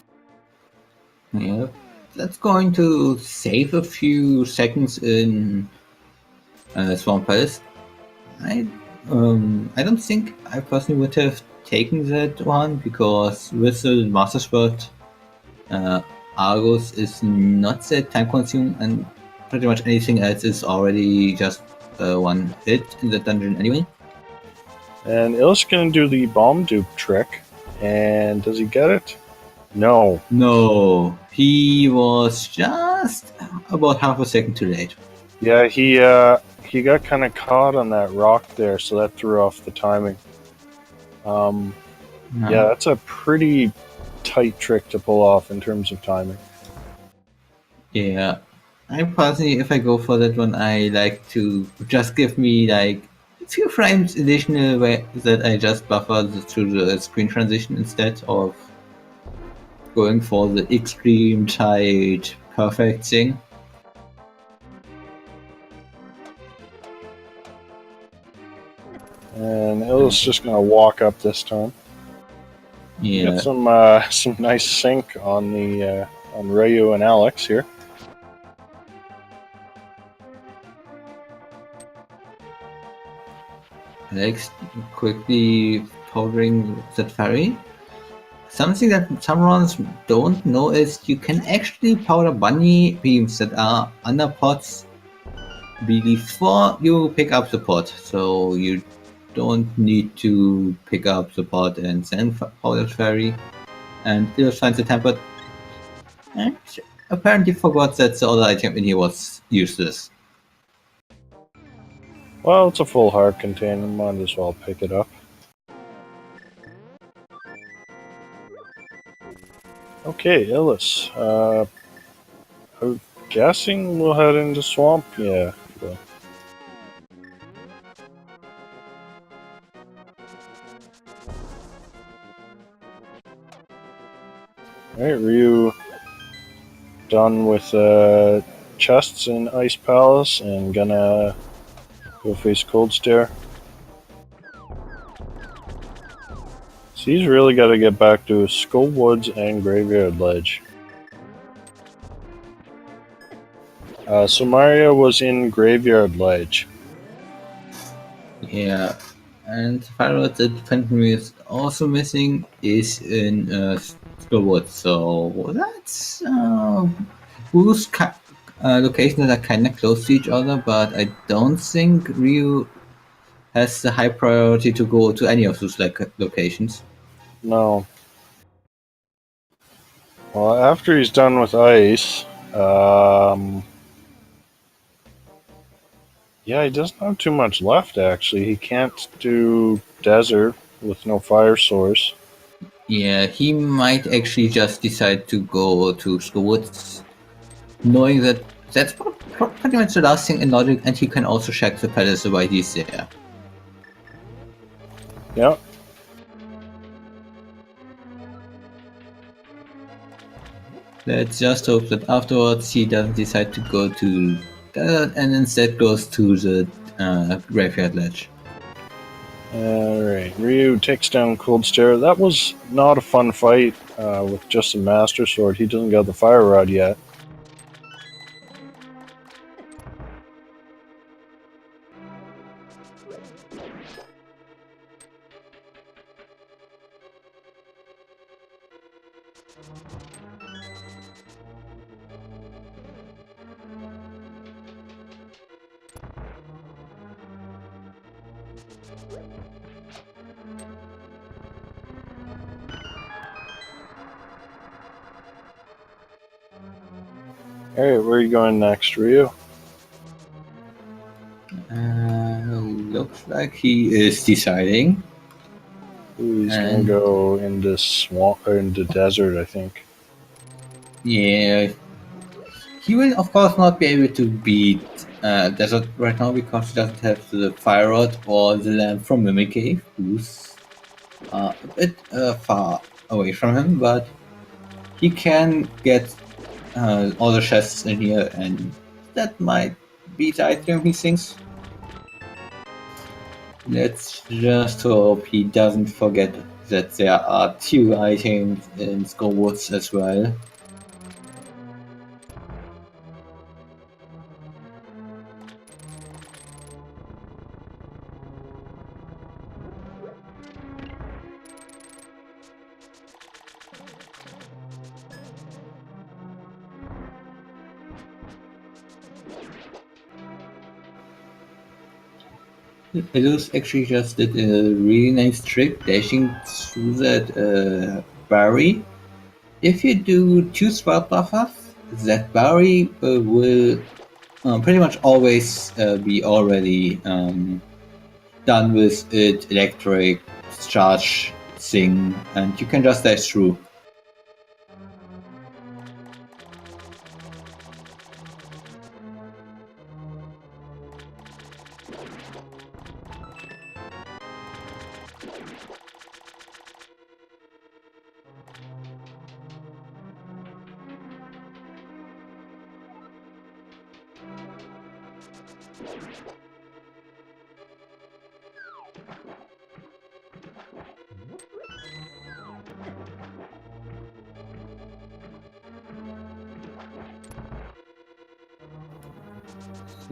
Yeah, that's going to save a few seconds in Swamp Palace. I don't think I personally would have taken that one because with the Master Sword, Argos is not that time consuming, and pretty much anything else is already just one hit in the dungeon anyway. And Illis gonna do the Bomb Dupe trick. And does he get it? No. No, he was just about half a second too late. Yeah, he got kind of caught on that rock there, so that threw off the timing. Yeah, that's a pretty tight trick to pull off in terms of timing. Yeah, I personally, if I go for that one, I like to just give me like a few frames additional way that I just buffer through the screen transition instead of going for the extreme tight perfect thing. And Illis just gonna walk up this time. Yeah, Got some nice sync on the on Ryu and Alex here. Alex quickly powdering that fairy. Something that some runners don't know is you can actually powder bunny beams that are under pots before you pick up the pot, so you don't need to pick up the pot and then powder fairy. And still finds the tempered, and apparently forgot that the other item in here was useless. Well, it's a full heart container, might as well pick it up. Okay, Illis. I'm guessing we'll head into Swamp? Yeah, well. Alright, Ryu done with chests in Ice Palace and gonna go face Cold Stare. So he's really got to get back to Skull Woods and Graveyard Ledge. So Mario was in Graveyard Ledge. Yeah, and the pirate that Phantom is also missing is in Skullwood, so that's whose locations are kind of close to each other, but I don't think Ryu has the high priority to go to any of those locations. No. Well, after he's done with Ice, yeah, he doesn't have too much left, actually. He can't do Desert with no fire source. Yeah, he might actually just decide to go to Skullwood, knowing that that's pretty much the last thing in logic, and he can also check the palace while he's there. Yep. Let's just hope that afterwards he doesn't decide to go to that and instead goes to the graveyard ledge. Alright, Ryu takes down Cold Stare. That was not a fun fight with just a Master Sword. He doesn't got the Fire Rod yet. Alright, where are you going next, Ryu? Looks like he is deciding. Ooh, he's gonna go into swamp or into desert, I think. Yeah, he will of course not be able to beat Desert right now because he doesn't have the Fire Rod or the Lamp from Mimic Cave, who's a bit far away from him, but he can get all the chests in here, and that might besides doing these things. Let's just hope he doesn't forget that there are 2 items in Skull Woods as well. Ilus actually just did a really nice trick dashing through that barrier. If you do 2 spell buffers, that barrier will pretty much always be already done with its electric charge thing, and you can just dash through.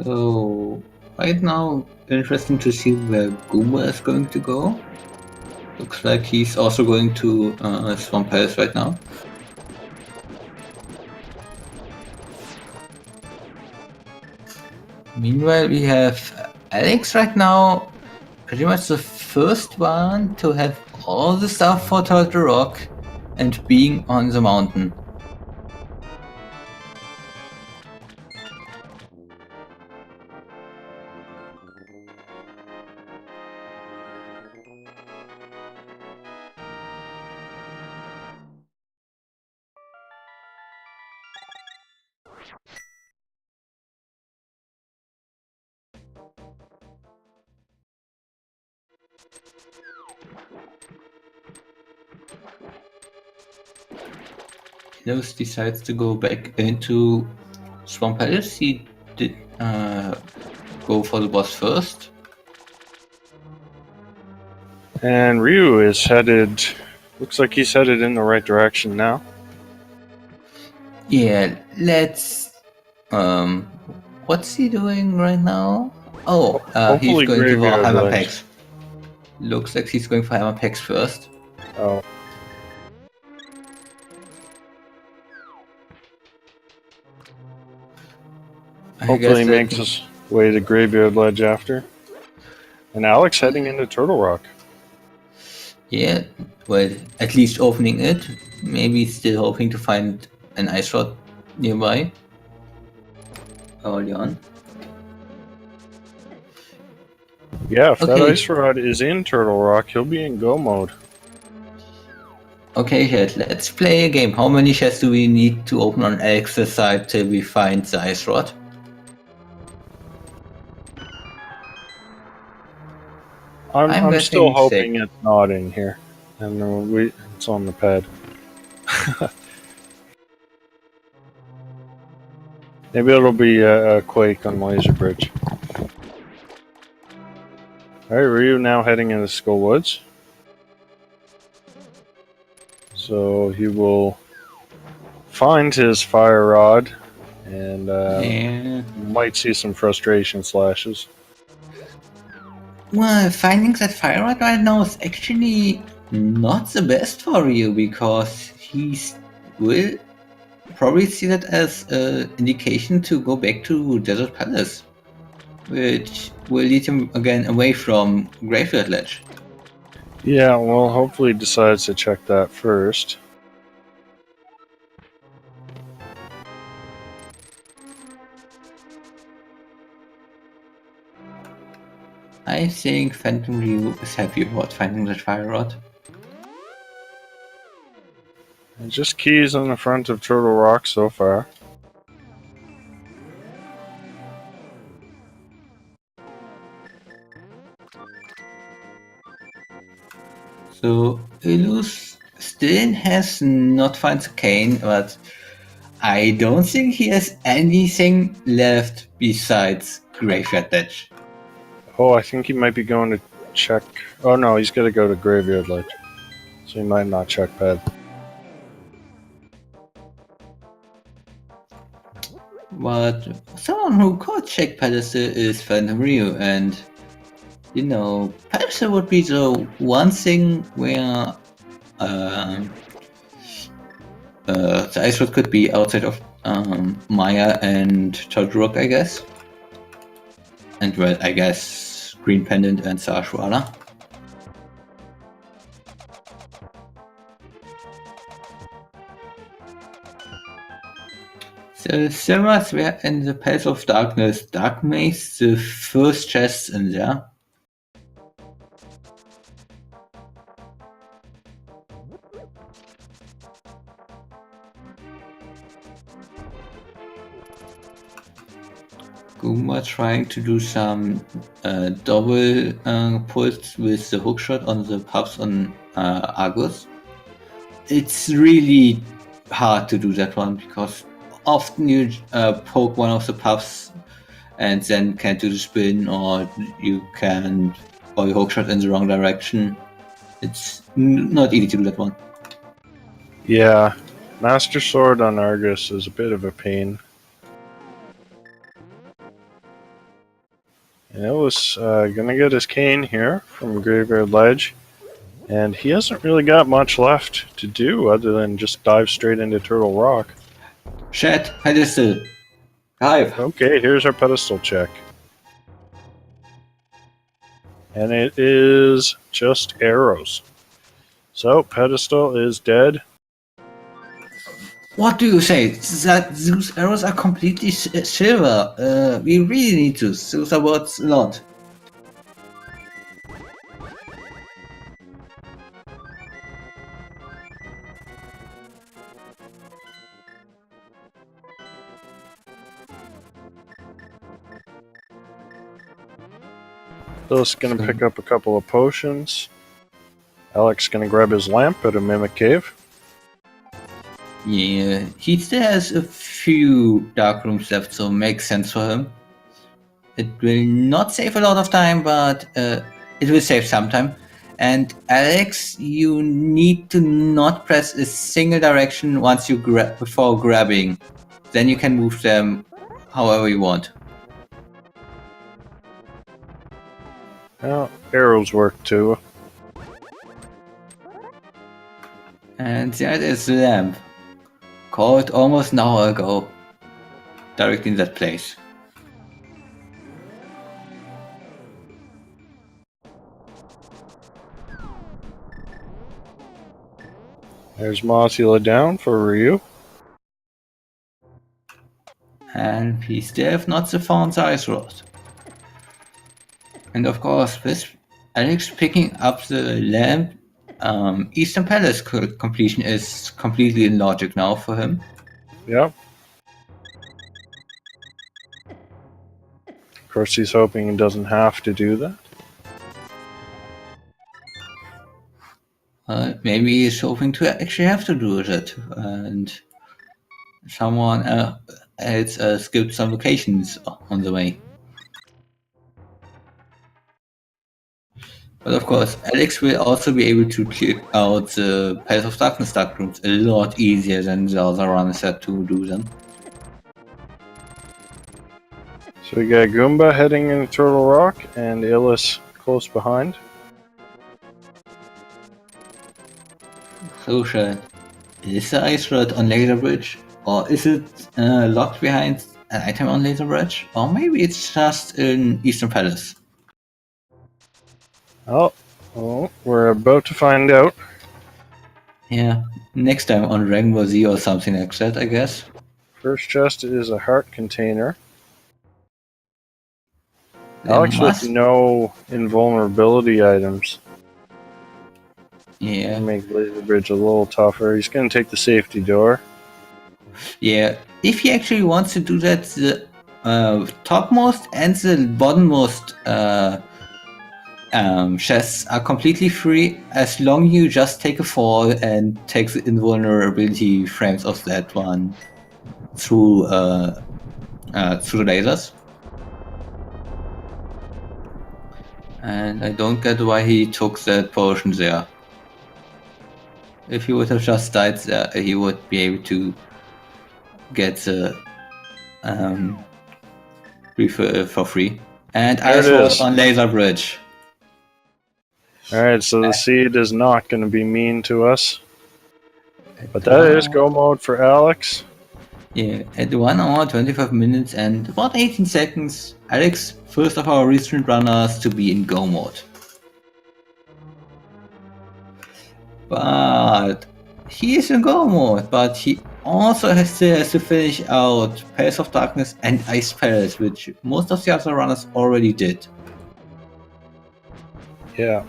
So right now, interesting to see where Goomba is going to go. Looks like he's also going to Swamp Palace right now. Meanwhile, we have Alex right now, pretty much the first one to have all the stuff for Turtle Rock and being on the mountain. Milos decides to go back into Swamp Palace. He did go for the boss first. And Ryu is headed. Looks like he's headed in the right direction now. Yeah, let's. What's he doing right now? Oh, he's Hopefully going to Graveyard Hammer Ledge. Packs. Looks like he's going for Hammer Packs first. Oh. Hopefully he makes his way to Graveyard Ledge after. And Alex heading into Turtle Rock. Yeah, well, at least opening it. Maybe still hoping to find an ice rod nearby. Early on. Yeah, if that Okay. ice rod is in Turtle Rock, he'll be in go mode. Okay, Chet, let's play a game. How many chests do we need to open on Alex's side till we find the ice rod? I'm still guessing hoping 6. it's not in here. And it's on the pad. Maybe it'll be a Quake on Laser Bridge. Alright, Ryu now heading into Skull Woods. So he will find his fire rod and might see some frustration slashes. Well, finding that fire rod right now is actually not the best for you because he will probably see that as an indication to go back to Desert Palace, which will lead him again away from Graveyard Ledge. Yeah, well, hopefully he decides to check that first. I think Phantom Ryu is happy about finding that fire rod. And just keys on the front of Turtle Rock so far. So Ilus still has not found the cane, but I don't think he has anything left besides Graveyard Ledge. Oh, I think he might be going to check. Oh no, he's got to go to Graveyard Ledge. So he might not check pad. But someone who could check Pedestal is Phantom Ryu, and you know, Pedestal would be the one thing where the Ice Rod could be outside of Maya and Todorok, I guess. And well, I guess Green Pendant and Sarashwara. The Silvers were in the Palace of Darkness, Dark Maze, the first chests in there. Guma trying to do some double pulls with the hookshot on the pups on Argus. It's really hard to do that one because often you poke one of the pups and then can't do the spin, or you can or you hookshot in the wrong direction. It's not easy to do that one. Yeah, Master Sword on Argus is a bit of a pain. And it was gonna get his cane here from Graveyard Ledge, and he hasn't really got much left to do other than just dive straight into Turtle Rock. Shed, pedestal, dive. Okay, here's our pedestal check. And it is just arrows. So, pedestal is dead. What do you say? That those arrows are completely silver. We really need to. Those are worth a lot. Phil's gonna pick up a couple of potions. Alex gonna grab his lamp at a Mimic Cave. Yeah, he still has a few dark rooms left, so makes sense for him. It will not save a lot of time, but it will save some time. And Alex, you need to not press a single direction once you before grabbing. Then you can move them however you want. Well, arrows work too. And that is the lamp. Called almost an hour ago. Directly in that place. There's Mothula down for Ryu. And we still have not found the Ice Rod. And of course, with Alex picking up the lamp, Eastern Palace completion is completely in logic now for him. Yep. Of course, he's hoping he doesn't have to do that. Maybe he's hoping to actually have to do it, and someone else skipped some locations on the way. But of course, Alex will also be able to clear out the Palace of Darkness dark rooms a lot easier than the other runners had to do them. So we got Goomba heading into Turtle Rock and Illis close behind. So, Shad, is the Ice Rod on Laser Bridge? Or is it locked behind an item on Laser Bridge? Or maybe it's just in Eastern Palace? Oh, we're about to find out. Yeah, next time on Dragon Ball Z or something like that, I guess. First chest is a heart container. Alex with no invulnerability items. Yeah. Make Laser Bridge a little tougher. He's going to take the safety door. Yeah, if he actually wants to do that, the topmost and the bottommost chests are completely free as long you just take a fall and take the invulnerability frames of that one. through through lasers. And I don't get why he took that potion there. If he would have just died there, he would be able to get the refill for free. And There it ice wall is. on laser bridge. Alright, so the seed is not going to be mean to us. But that is go mode for Alex. Yeah, at 1 hour, 25 minutes, and about 18 seconds, Alex, first of our recent runners to be in go mode. But he is in go mode, but he also has to finish out Palace of Darkness and Ice Palace, which most of the other runners already did. Yeah.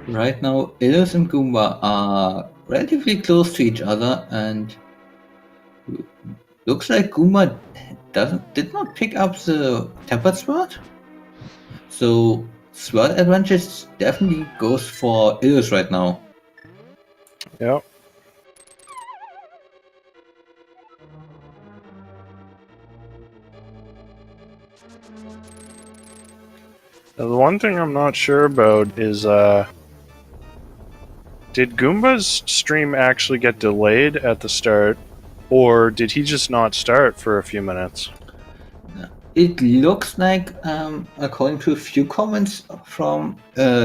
Right now, Ilus and Goomba are relatively close to each other, and looks like Goomba did not pick up the Tempered Sword. So Sword advantage definitely goes for Ilus right now. Yep. Now, the one thing I'm not sure about is, did Goomba's stream actually get delayed at the start, or did he just not start for a few minutes? It looks like, according to a few comments from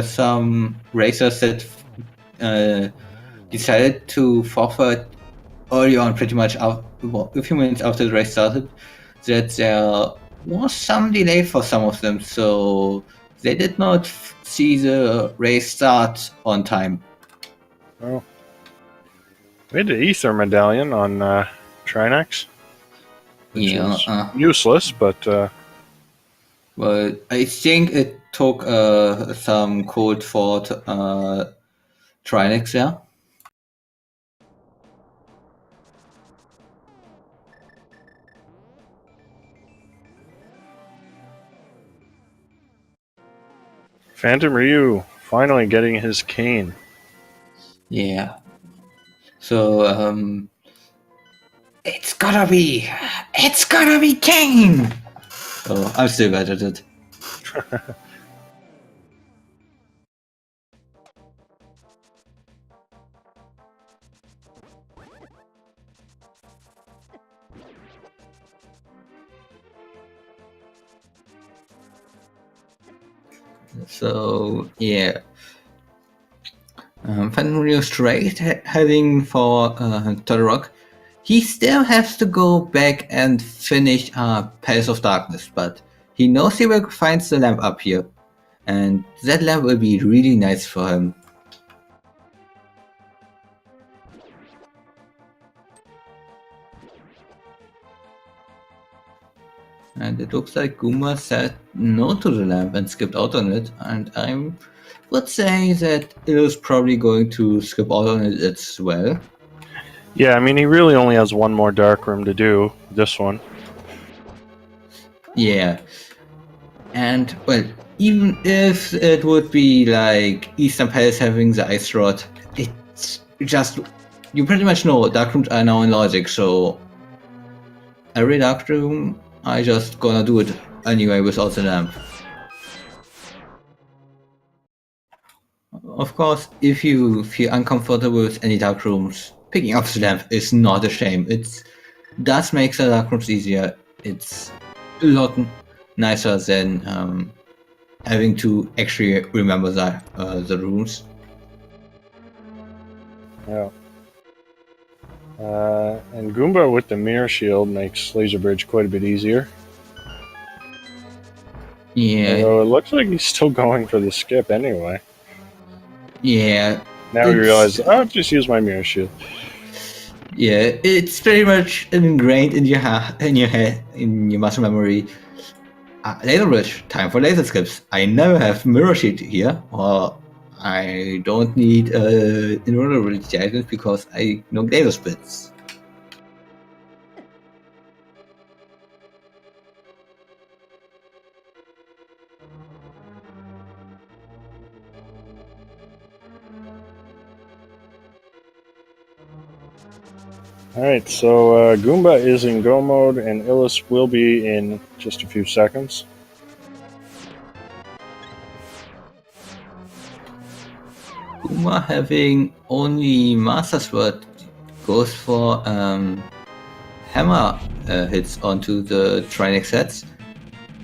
some racers that decided to forfeit early on, pretty much a few minutes after the race started, that there was some delay for some of them, so they did not see the race start on time. Oh. We had the Ether Medallion on Trinex, which is useless, but... Well, I think it took some cold fought Trinex there. Phantom Ryu finally getting his cane. Yeah. So it's gotta be Kane. Oh, I'm still bad at it. So yeah, Phantom Ryu straight heading for Turtle Rock. He still has to go back and finish Palace of Darkness, but he knows he will find the lamp up here, and that lamp will be really nice for him. And it looks like Goomba said no to the lamp and skipped out on it, and I would say that it was probably going to skip out on it as well. Yeah, I mean, he really only has one more dark room to do, this one. Yeah. And, well, even if it would be like Eastern Palace having the Ice Rod, it's just, you pretty much know Dark Rooms are now in Logic, so every Dark Room, I just gonna do it anyway without the lamp. Of course, if you feel uncomfortable with any Dark Rooms, picking up the lamp is not a shame. It does make the Dark Rooms easier. It's a lot nicer than having to actually remember the rules. Yeah. And Goomba with the Mirror Shield makes Laser Bridge quite a bit easier. Yeah. Although it looks like he's still going for the skip anyway. Yeah. Now we realize, I'll just use my Mirror Shield. Yeah, it's very much ingrained in your head, in your muscle memory. Laser Bridge, time for laser skips. I never have mirror sheet here, or I don't need invulnerability items because I know laser splits. Alright, so Goomba is in go mode, and Illis will be in just a few seconds. Goomba having only Master Sword goes for hammer hits onto the Trinex heads.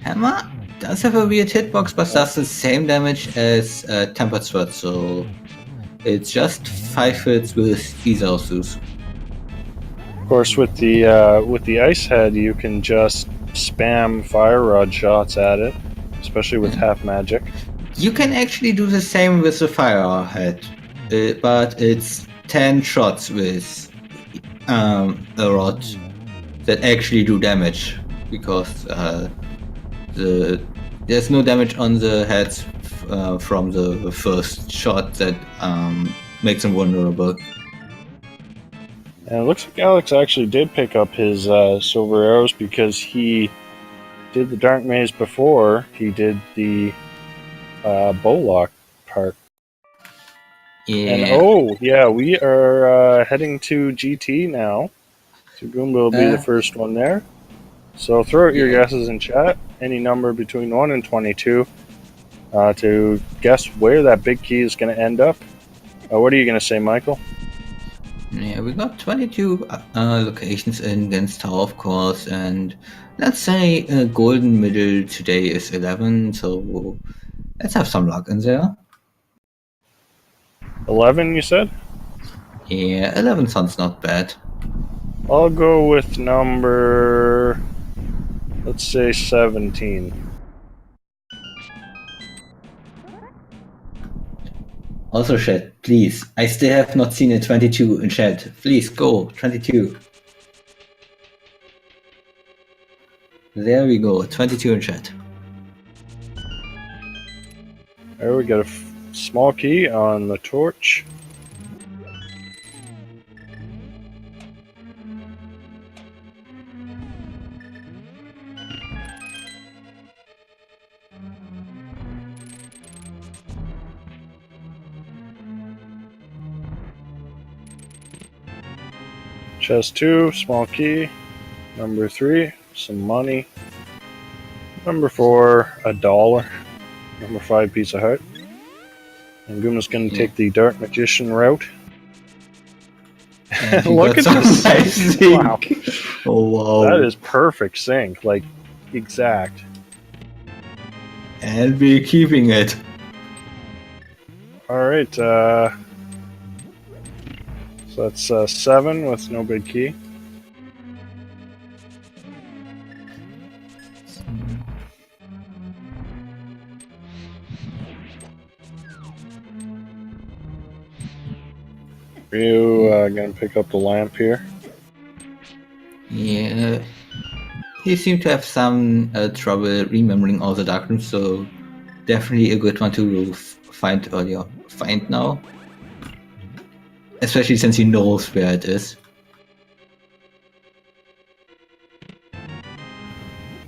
Hammer does have a weird hitbox, but does the same damage as Tempered Sword, so it's just 5 hits with either of those. Of course, with the ice head, you can just spam fire rod shots at it, especially with half magic. You can actually do the same with the fire head, but it's 10 shots with a rod that actually do damage, because there's no damage on the heads from the first shot that makes them vulnerable. And it looks like Alex actually did pick up his silver arrows because he did the Dark Maze before he did the Bowlock part. Yeah. And oh, yeah, we are heading to GT now. So Goomba will be the first one there. So throw out your guesses in chat. Any number between 1 and 22 to guess where that big key is going to end up. What are you going to say, Michael? Yeah, we got 22 locations in Dance Tower, of course, and let's say golden middle today is 11, so let's have some luck in there. 11, you said? Yeah, 11 sounds not bad. I'll go with number, let's say 17. Also, chat, please. I still have not seen a 22 in chat. Please go, 22. There we go, 22 in chat. There we got a small key on the torch. Chest 2, small key. Number 3, some money. Number 4, $1. Number 5, piece of heart. And Gooma's going to take the Dark Magician route. Look at this! Nice Wow. Oh wow. That is perfect sync, like exact. And we're keeping it. Alright, so that's 7 with no big key. Are you gonna pick up the lamp here? Yeah. He seemed to have some trouble remembering all the dark rooms, so definitely a good one to find earlier. Find now. Especially since he knows where it is.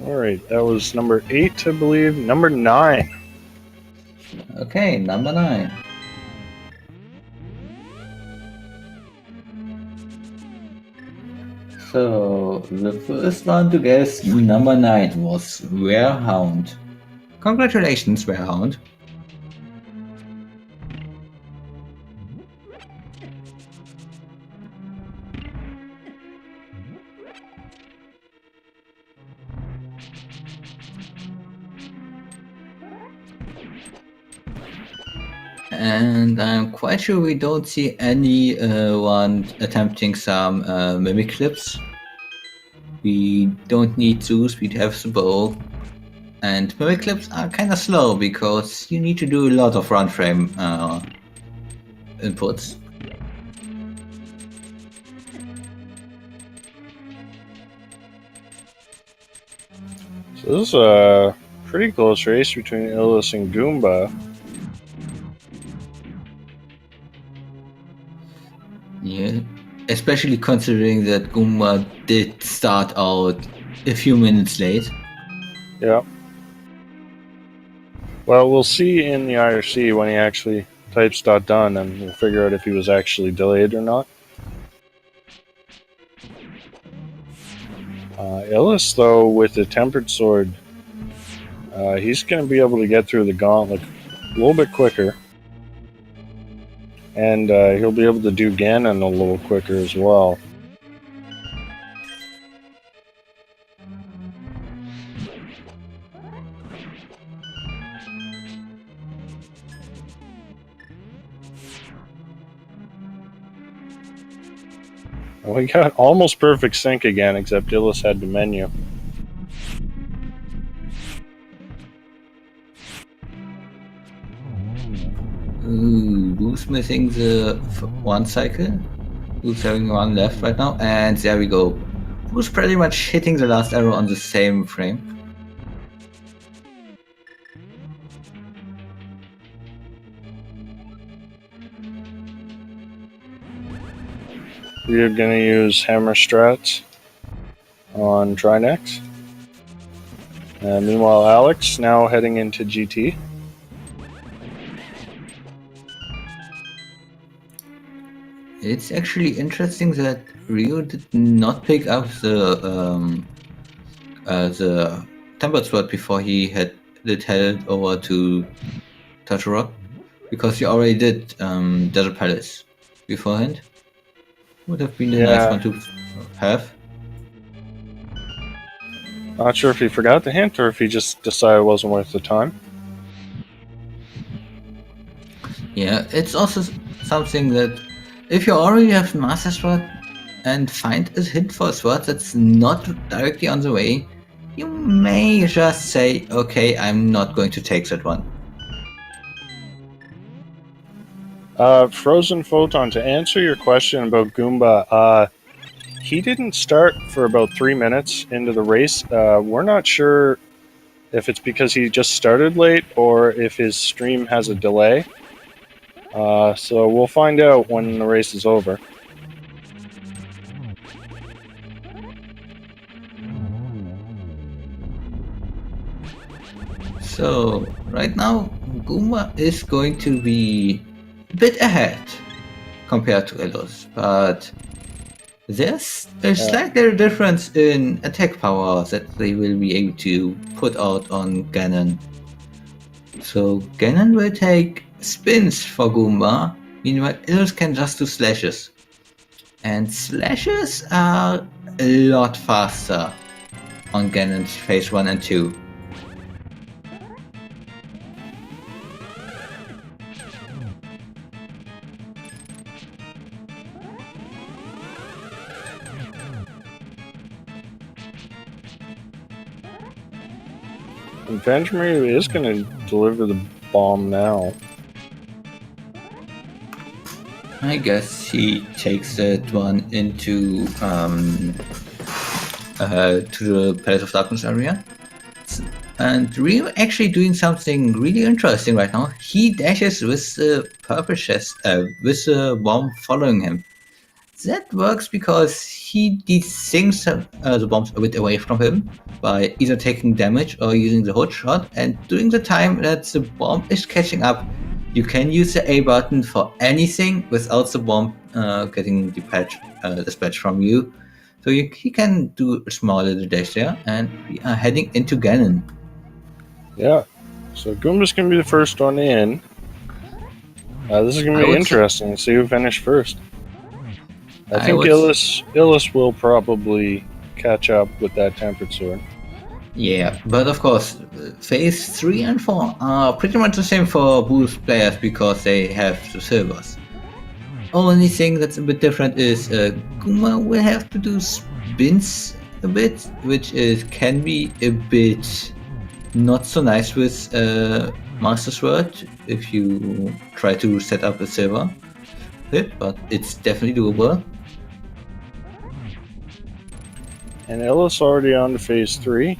Alright, that was number 8, I believe. Number 9. Okay, number 9. So, the first one to guess number 9 was Warehound. Congratulations, Warehound. And I'm quite sure we don't see anyone attempting some mimic clips. We don't need Zeus, we have the bow. And mimic clips are kind of slow because you need to do a lot of run frame inputs. So this is a pretty close race between Illis and Goomba. Yeah, especially considering that Goomba did start out a few minutes late. Yeah. Well, we'll see in the IRC when he actually types .done, and we'll figure out if he was actually delayed or not. Illis, though, with the Tempered Sword, he's going to be able to get through the gauntlet a little bit quicker. And he'll be able to do Ganon a little quicker as well. We got almost perfect sync again, except Illis had the menu. Ooh, Boo's missing the one cycle. Boo's having one left right now, and there we go. Boo's pretty much hitting the last arrow on the same frame. We're going to use Hammer Strats on Trinex. Meanwhile, Alex now heading into GT. It's actually interesting that Ryu did not pick up the Tempered Sword before he headed over to Rock, because he already did Desert Palace beforehand. Would have been a nice one to have. Not sure if he forgot the hint or if he just decided it wasn't worth the time. Yeah, it's also something that if you already have Master Sword and find a hint for a sword that's not directly on the way, you may just say, okay, I'm not going to take that one. Frozen Photon, to answer your question about Goomba, he didn't start for about 3 minutes into the race. We're not sure if it's because he just started late or if his stream has a delay. So we'll find out when the race is over. So right now, Goomba is going to be a bit ahead compared to Elos, but there's a slight difference in attack power that they will be able to put out on Ganon. So Ganon will take spins for Goomba, meanwhile Elos can just do slashes. And slashes are a lot faster on Ganon's phase 1 and 2. And Benjamin is going to deliver the bomb now. I guess he takes that one into to the Palace of Darkness area. And Ryu actually doing something really interesting right now. He dashes with the purple chest, with the bomb following him. That works because he desyncs the bombs a bit away from him by either taking damage or using the hood shot, and during the time that the bomb is catching up, you can use the A button for anything without the bomb getting dispatched from you. So he can do a small little dash there, and we are heading into Ganon. Yeah, so Goomba's going to be the first one in. This is going to be interesting to see who finished first. I think Illis will probably catch up with that Tempered Sword. Yeah, but of course, phase 3 and 4 are pretty much the same for Boost players because they have the silvers. Only thing that's a bit different is Goomba will have to do spins a bit, which can be a bit not so nice with Master Sword if you try to set up a silver hit, but it's definitely doable. And Illis already on to phase 3.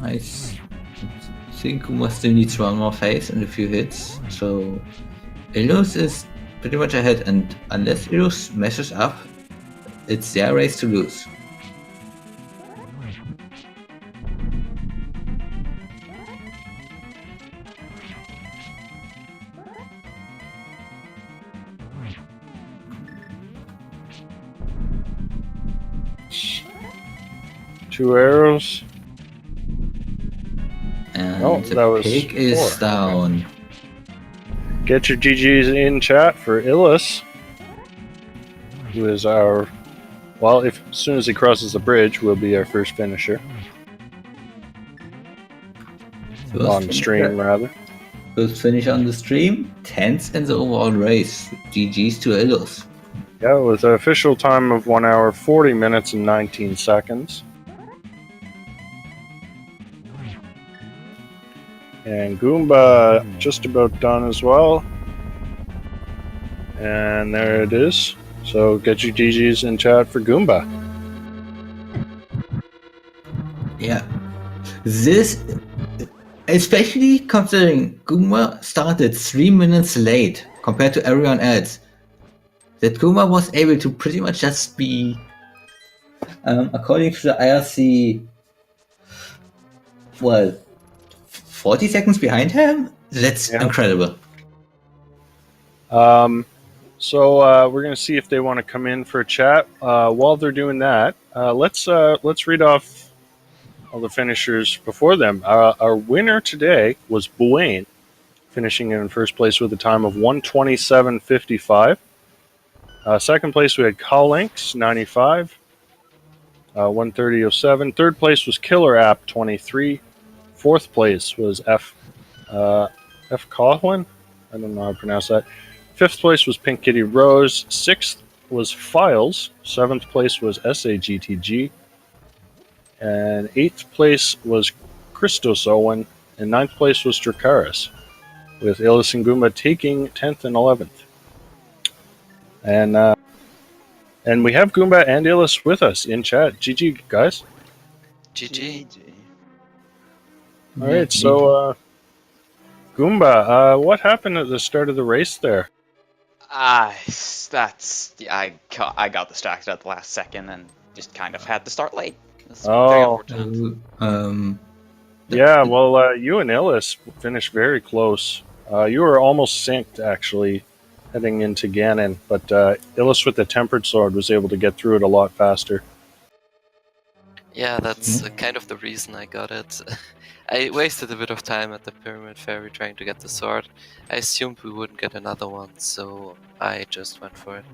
I think Goomba still needs one more phase and a few hits, so Illos is pretty much ahead, and unless Illos messes up, it's their race to lose. 2 arrows. And Oh, the that was pig is 4. Okay. down. Get your GGs in chat for Illis, who is our, well, if as soon as he crosses the bridge, will be our first finisher. On stream, rather. First finish on the stream, 10th in the overall race. GG's to Illos. Yeah, with an official time of 1 hour, 40 minutes, and 19 seconds. And Goomba just about done as well. And there it is. So get your GGs in chat for Goomba. Yeah. This, especially considering Goomba started 3 minutes late compared to everyone else, that Goomba was able to pretty much just be, according to the IRC, well, 40 seconds behind him? That's incredible. So we're going to see if they want to come in for a chat. While they're doing that, let's read off all the finishers before them. Our winner today was Buane, finishing in first place with a time of 1:27:55. Second place we had Collinks 95, 1:30:07. Third place was Killer App 23. Fourth place was F Coughlin. I don't know how to pronounce that. Fifth place was Pink Kitty Rose. Sixth was Files. Seventh place was SAGTG. And eighth place was Christos Owen. And ninth place was Dracaris, with Illis and Goomba taking 10th and 11th. And we have Goomba and Illis with us in chat. GG, guys. GG. All right, so Goomba, what happened at the start of the race there? I got distracted at the last second and just kind of had to start late. Very unfortunate. Yeah, well, you and Illis finished very close. You were almost synced, actually, heading into Ganon, but Illis with the Tempered Sword was able to get through it a lot faster. Yeah, that's kind of the reason I got it. I wasted a bit of time at the Pyramid Fairy trying to get the sword. I assumed we wouldn't get another one, so I just went for it.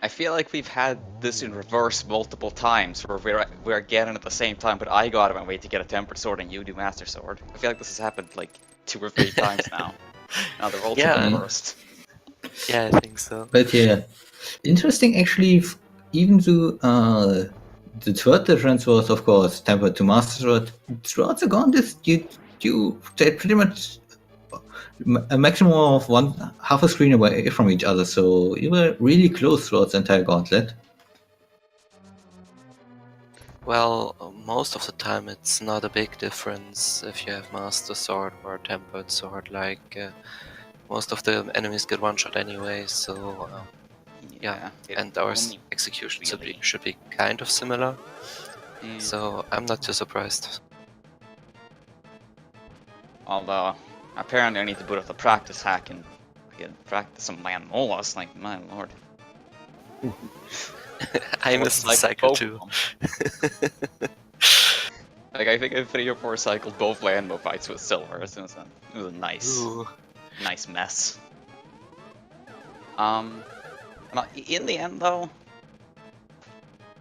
I feel like we've had this in reverse multiple times, where we're getting at the same time, but I go out of my way to get a Tempered Sword and you do Master Sword. I feel like this has happened like 2 or 3 times now. Now they're all reversed. Yeah, I think so. But yeah, interesting actually, even though the third difference was, of course, Tempered to Master Sword, throughout the Gauntlet, you stayed pretty much a maximum of half a screen away from each other, so you were really close throughout the entire Gauntlet. Well, most of the time it's not a big difference if you have Master Sword or Tempered Sword, like most of the enemies get one shot anyway, so yeah, and our execution should be kind of similar, so I'm not too surprised. Although, apparently I need to boot up the practice hack and practice some land molas, like, my lord. I missed the cycle too. Like, I think I 3 or 4 cycled both Landmo fights with silver. It was a nice mess. In the end, though,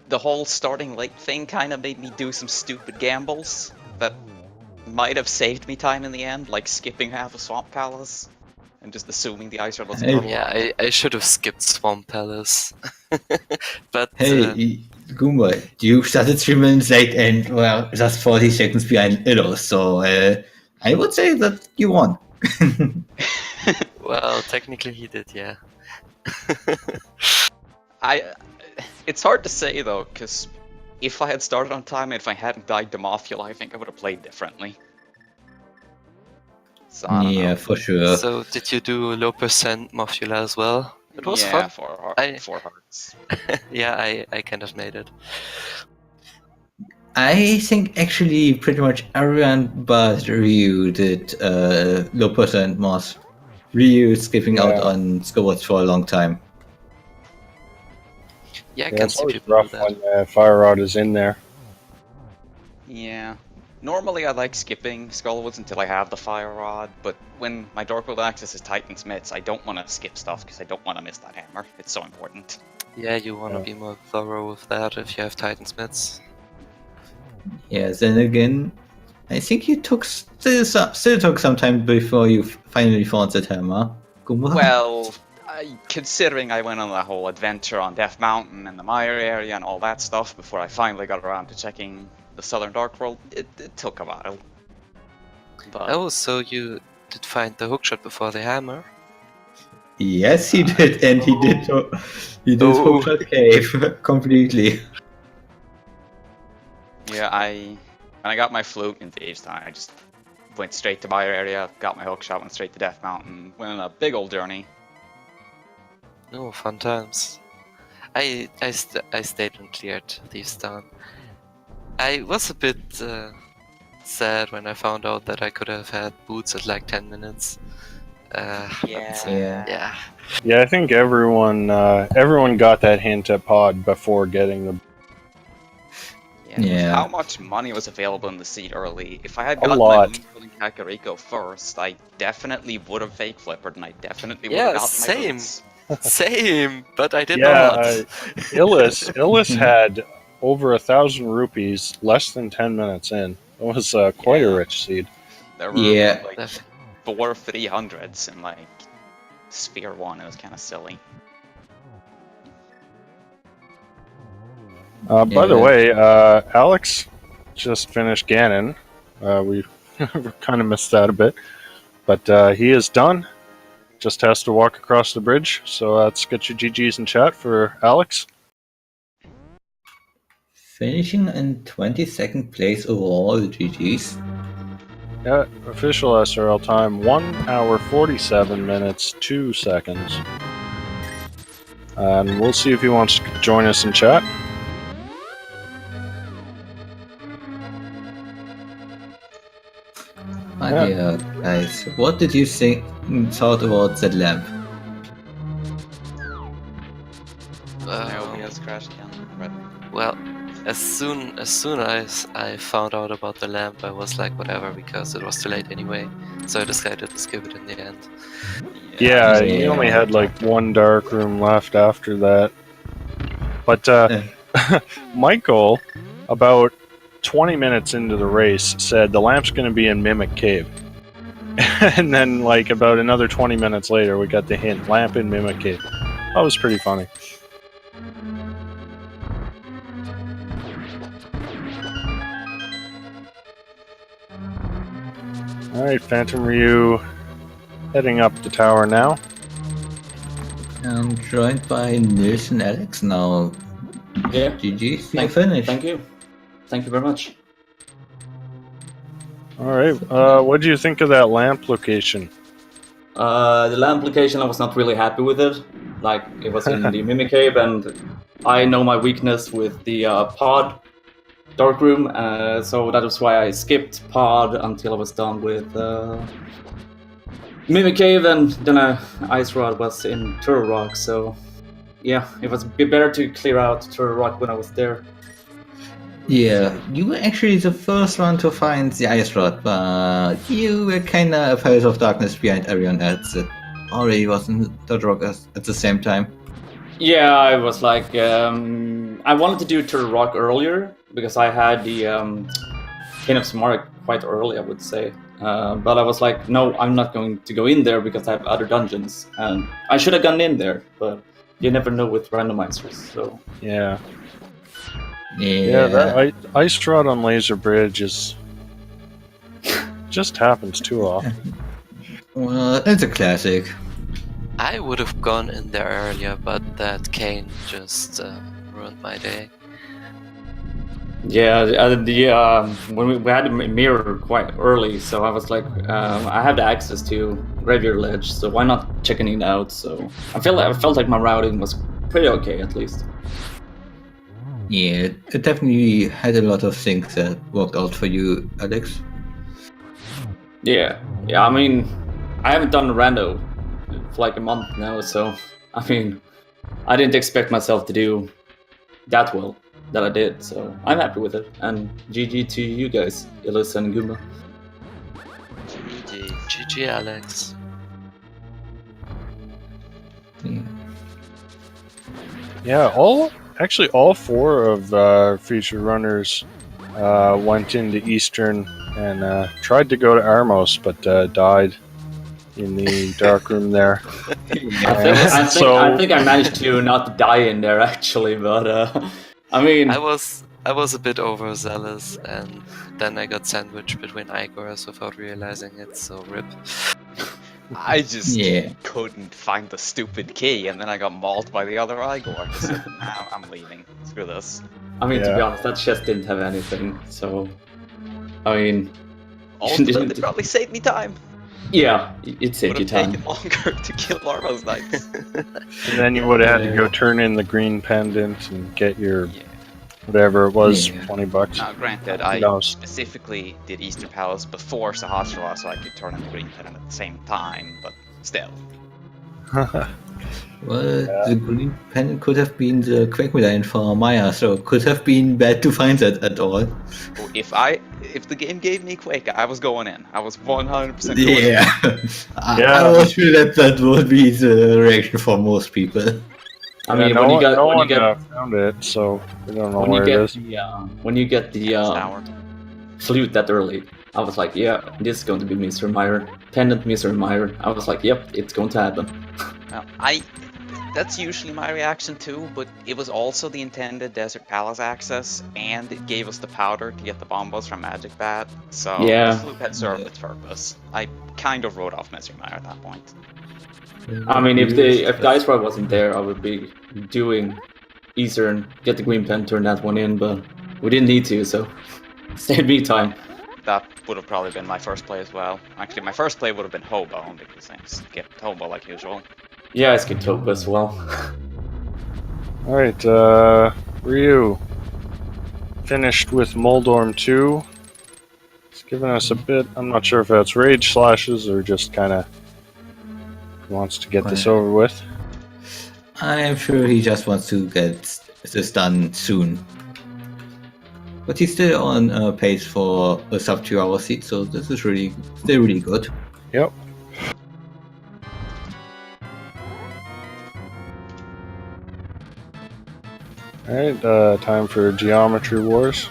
the whole starting late thing kind of made me do some stupid gambles that might have saved me time in the end, like skipping half of Swamp Palace and just assuming the ice shard was a turtle. Yeah, I should have skipped Swamp Palace. But hey, Goomba, you started 3 minutes late and well, just 40 seconds behind Illos, so I would say that you won. Well, technically he did, yeah. It's hard to say though, because if I had started on time and if I hadn't died to Mothula, I think I would have played differently. So, I don't know. For sure. So did you do low percent Mothula as well? It was fun. 4 hearts. Yeah, I kind of made it. I think actually pretty much everyone but Ryu did low percent moss. Ryu skipping out on Scowards for a long time. Yeah, I can see it's people rough do that. when Fire Rod is in there. Yeah. Normally I like skipping Skullwoods until I have the Fire Rod, but when my Darkwood access is Titan's Mitts, I don't want to skip stuff because I don't want to miss that hammer. It's so important. Yeah, you want to Yeah. be more thorough with that if you have Titan's Mitts. Yeah, then again, I think you still took some time before you finally found that hammer. Gumba? Well, considering I went on that whole adventure on Death Mountain and the Mire area and all that stuff before I finally got around to checking the Southern Dark World, it took a while. But Oh, so you did find the hookshot before the hammer? Yes, he did, and he did. He did Oh. Hookshot Cave completely. yeah, when I got my flute in Thieves Town, I just went straight to Mire area, got my hookshot, went straight to Death Mountain, went on a big old journey. No, fun times. I stayed and cleared Thieves Town. I was a bit sad when I found out that I could have had boots at like 10 minutes. Yeah. Yeah, I think everyone got that hint at Pod before getting the. Yeah. How much money was available in the seed early? If I had A gotten lot. my Moonfall in Kakariko first, I definitely would have fake flippered, and I definitely would have Yeah, gotten my same. boots. Same, but I did Yeah, not. Illis had over 1,000 rupees less than 10 minutes in. It was quite a Yeah. rich seed. There were Yeah. like Def- 4 300s in like Sphere 1. It was kind of silly. By the Yeah. way, Alex just finished Ganon. We kind of missed that a bit, but he is done. Just has to walk across the bridge. So let's get your GGs in chat for Alex. Finishing in 22nd place overall, GG's. Yeah, official SRL time 1 hour 47 minutes 2 seconds. And we'll see if he wants to join us in chat. Yeah, guys, what did you thought about that lamp? Naomi has crashed again. But Well, as soon as I found out about the lamp, I was like, whatever, because it was too late anyway. So I decided to skip it in the end. Yeah, Yeah. he only had like one dark room left after that. But Michael, about 20 minutes into the race, said the lamp's going to be in Mimic Cave. And then, like, about another 20 minutes later, we got the hint, lamp in Mimic Cave. That was pretty funny. Alright, Phantom Ryu heading up the tower now. I'm joined by Nils and Alex now. Yeah. GG's, you finished. Thank you. Thank you very much. Alright, what do you think of that lamp location? The lamp location, I was not really happy with it. Like, it was in the Mimic Cave, and I know my weakness with the pod dark room, so that was why I skipped pod until I was done with Mimic Cave, and then Ice Rod was in Turtle Rock, so yeah, it was a bit better to clear out Turtle Rock when I was there. Yeah, you were actually the first one to find the ice rod, but you were kinda a phase of darkness behind everyone else that already was in the rock at the same time. Yeah, I was like, I wanted to do Turtle Rock earlier because I had the King of Smart quite early, I would say. But I was like, no, I'm not going to go in there because I have other dungeons. And I should have gone in there, but you never know with randomizers, so... Yeah. Yeah, That ice rod on Laser Bridge is just happens too often. well, it's a classic. I would have gone in there earlier, but that cane just ruined my day. Yeah, when we had a mirror quite early, so I was like, I have the access to Graveyard Ledge, so why not checking it out? So I felt like my routing was pretty okay, at least. Yeah, it definitely had a lot of things that worked out for you, Alex. Yeah, I mean, I haven't done a rando for like a month now, so I mean, I didn't expect myself to do that well. that I did, so I'm happy with it. And GG to you guys, Illis and Goomba. GG. GG, Alex. Yeah. Yeah, all four of featured runners went into Eastern and tried to go to Armos, but died in the dark room there. I think I managed to not die in there actually, but I mean, I was a bit overzealous, and then I got sandwiched between Igors without realizing it, so rip. I just Yeah. couldn't find the stupid key, and then I got mauled by the other Igor. So now I'm leaving. Screw this. to be Yeah. honest, that chest didn't have anything, so I mean, Also, they probably saved me time. yeah, it saved Would you have time. taken longer to kill Larva's Knights. And then you would have had to go turn in the green pendant and get your Yeah. whatever it was, Yeah. $20. Now, granted, Who I knows? specifically did Eastern Palace before Sahasrara so I could turn in the green pendant at the same time, but still. Well, the green pendant could have been the Quake medallion for Maya, so it could have been bad to find that at all. If the game gave me Quake, I was going in. I was 100% going in. Yeah. Yeah. I was sure that would be the reaction for most people. I mean, no when you one get found it, so we don't know when where you it get is. the when you get the Tower. flute that early, I was like, yeah, this is going to be Mr. Meyer. Pendant Mr. Meyer. I was like, yep, it's going to happen. Well, that's usually my reaction too, but it was also the intended Desert Palace access, and it gave us the powder to get the bombos from Magic Bat, so Yeah. the flute had served its purpose. I kind of wrote off Mr. Meyer at that point. I mean, if Dice Rock wasn't there, I would be doing Eastern, get the green pen, turn that one in, but we didn't need to, so saved me time. That would have probably been my first play as well. Actually, my first play would have been Hobo, because I skipped Hobo like usual. Yeah, I skipped Hope as well. Alright, Ryu finished with Moldorm 2. It's given us a bit, I'm not sure if that's rage slashes or just kind of wants to get this over with. I am sure he just wants to get this done soon. But he's still on pace for a sub 2 hour seat, so this is still really good. Yep. Alright, time for Geometry Wars.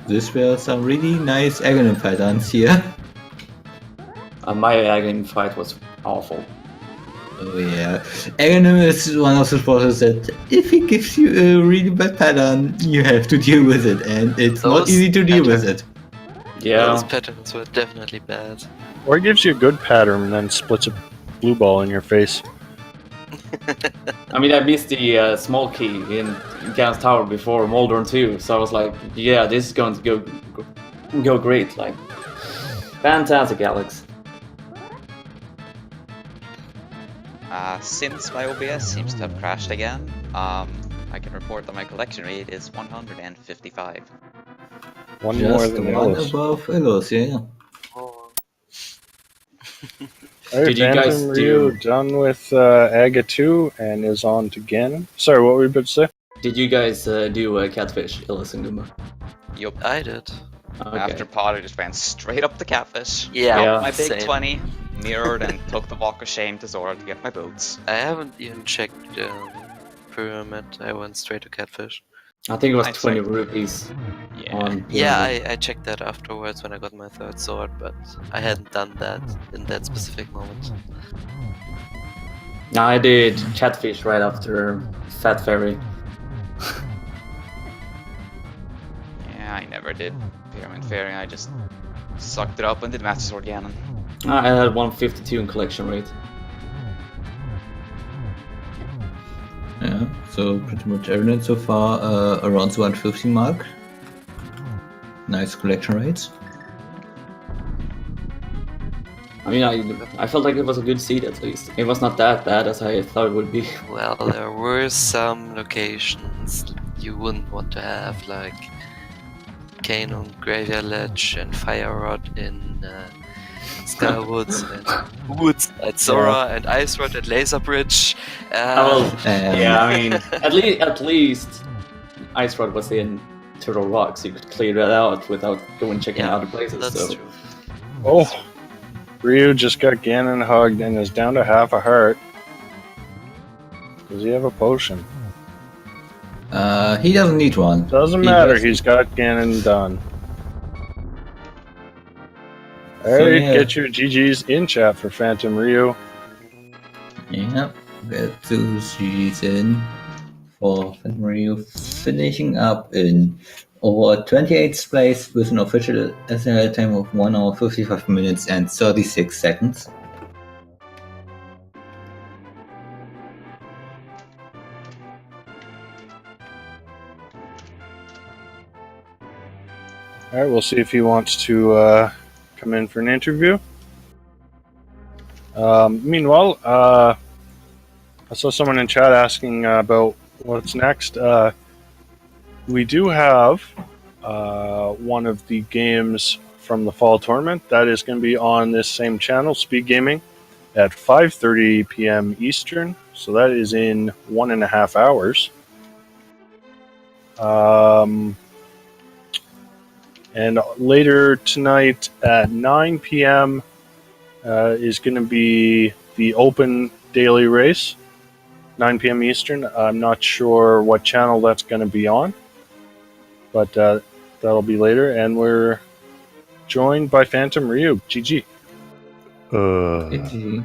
This were some really nice Aghanim patterns here. My Aghanim fight was awful. Oh yeah. Aghanim is one of the spotters that if he gives you a really bad pattern, you have to deal with it, and it's not Those easy to deal with it. Yeah. Those patterns were definitely bad. Or it gives you a good pattern and then splits a blue ball in your face. I mean, I missed the small key in Gan's Tower before Moldorm 2, so I was like, yeah, this is going to go great. Like, fantastic, Alex. Since my OBS seems to have crashed again, I can report that my collection rate is 155. One more Just than one those. above Illos, yeah. Alright, Did you guys Phantom Ryu do- done with Aga 2 and is on to Ganon. Sorry, what were you about to say? Did you guys do Catfish, Illis and Goomba? Yup. I did. Okay. After Potter just ran straight up the catfish. Yeah, Yeah. My big same. 20, mirrored, and took the walk of shame to Zora to get my boots. I haven't even checked Pyramid. I went straight to Catfish. I think it was I'd 20 say- rupees Yeah. on. Yeah, I checked that afterwards when I got my third sword, but I hadn't done that in that specific moment. I did Catfish right after Fat Fairy. Yeah, I never did Pyramid Fairy, I just sucked it up and did Master Sword Ganon. I had 152 in collection rate. Yeah, so pretty much everything so far around the 150 mark. Nice collection rates. I mean, I felt like it was a good seed at least. It was not that bad as I thought it would be. Well, there were some locations you wouldn't want to have, like Kanon Graveyard Ledge and Fire Rod in Sky Woods and Woods at Zora and Ice Rod at Laser Bridge. Yeah, I mean, at least Ice Rod was in Turtle Rock, so you could clear that out without going checking Yeah, other places. that's So. true. Oh, Ryu just got Ganon hugged and is down to half a heart. Does he have a potion? He doesn't need one. Doesn't He matter, just- he's got Ganon done. So, Alright, yeah. get your GG's in chat for Phantom Ryu. Yeah, get two GG's in for Ryu, finishing up in over 28th place with an official SNL time of 1 hour 55 minutes and 36 seconds. Alright, we'll see if he wants to come in for an interview. Meanwhile, I saw someone in chat asking about what's next. We do have one of the games from the fall tournament that is going to be on this same channel, Speed Gaming, at 5:30 p.m. Eastern. So that is in 1.5 hours. And later tonight at 9 p.m. Is going to be the open daily race, 9 p.m. Eastern. I'm not sure what channel that's going to be on, but that'll be later. And we're joined by Phantom Ryu. GG. GG.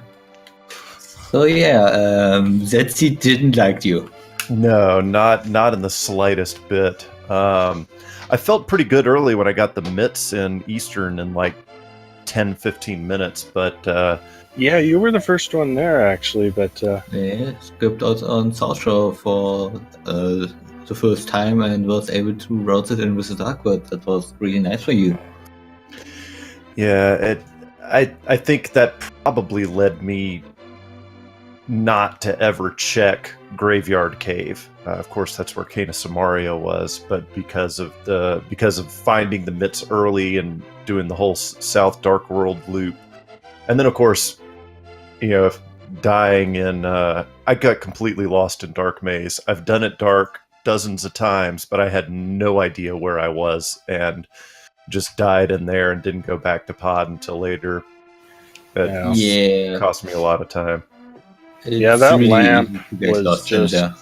So yeah, Zetsi didn't like you. No, not in the slightest bit. I felt pretty good early when I got the mitts in Eastern in like 10-15 minutes, but Yeah, you were the first one there, actually, but Yeah, skipped out on South Shore for the first time and was able to route it in with the Darkwood. That was really nice for you. yeah, I think that probably led me not to ever check Graveyard Cave. Of course, that's where Kana Samaria was, but because of finding the mitts early and doing the whole South Dark World loop, and then of course, dying in, I got completely lost in Dark Maze. I've done it dark dozens of times, but I had no idea where I was and just died in there and didn't go back to pod until later. That Yeah. cost me a lot of time. Yeah, that lamp was lost in just- there.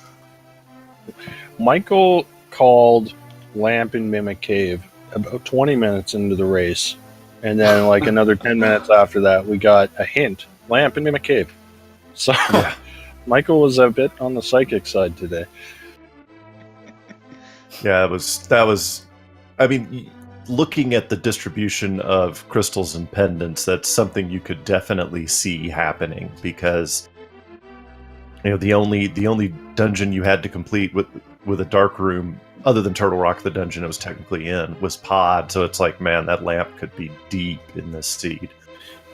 Michael called Lamp in Mimic Cave about 20 minutes into the race. And then, like, another 10 minutes after that, we got a hint. Lamp in Mimic Cave. So, Michael was a bit on the psychic side today. Yeah, that was. I mean, looking at the distribution of crystals and pendants, that's something you could definitely see happening, because the only dungeon you had to complete with a dark room, other than Turtle Rock, the dungeon it was technically in, was pod. So it's like, man, that lamp could be deep in this seed.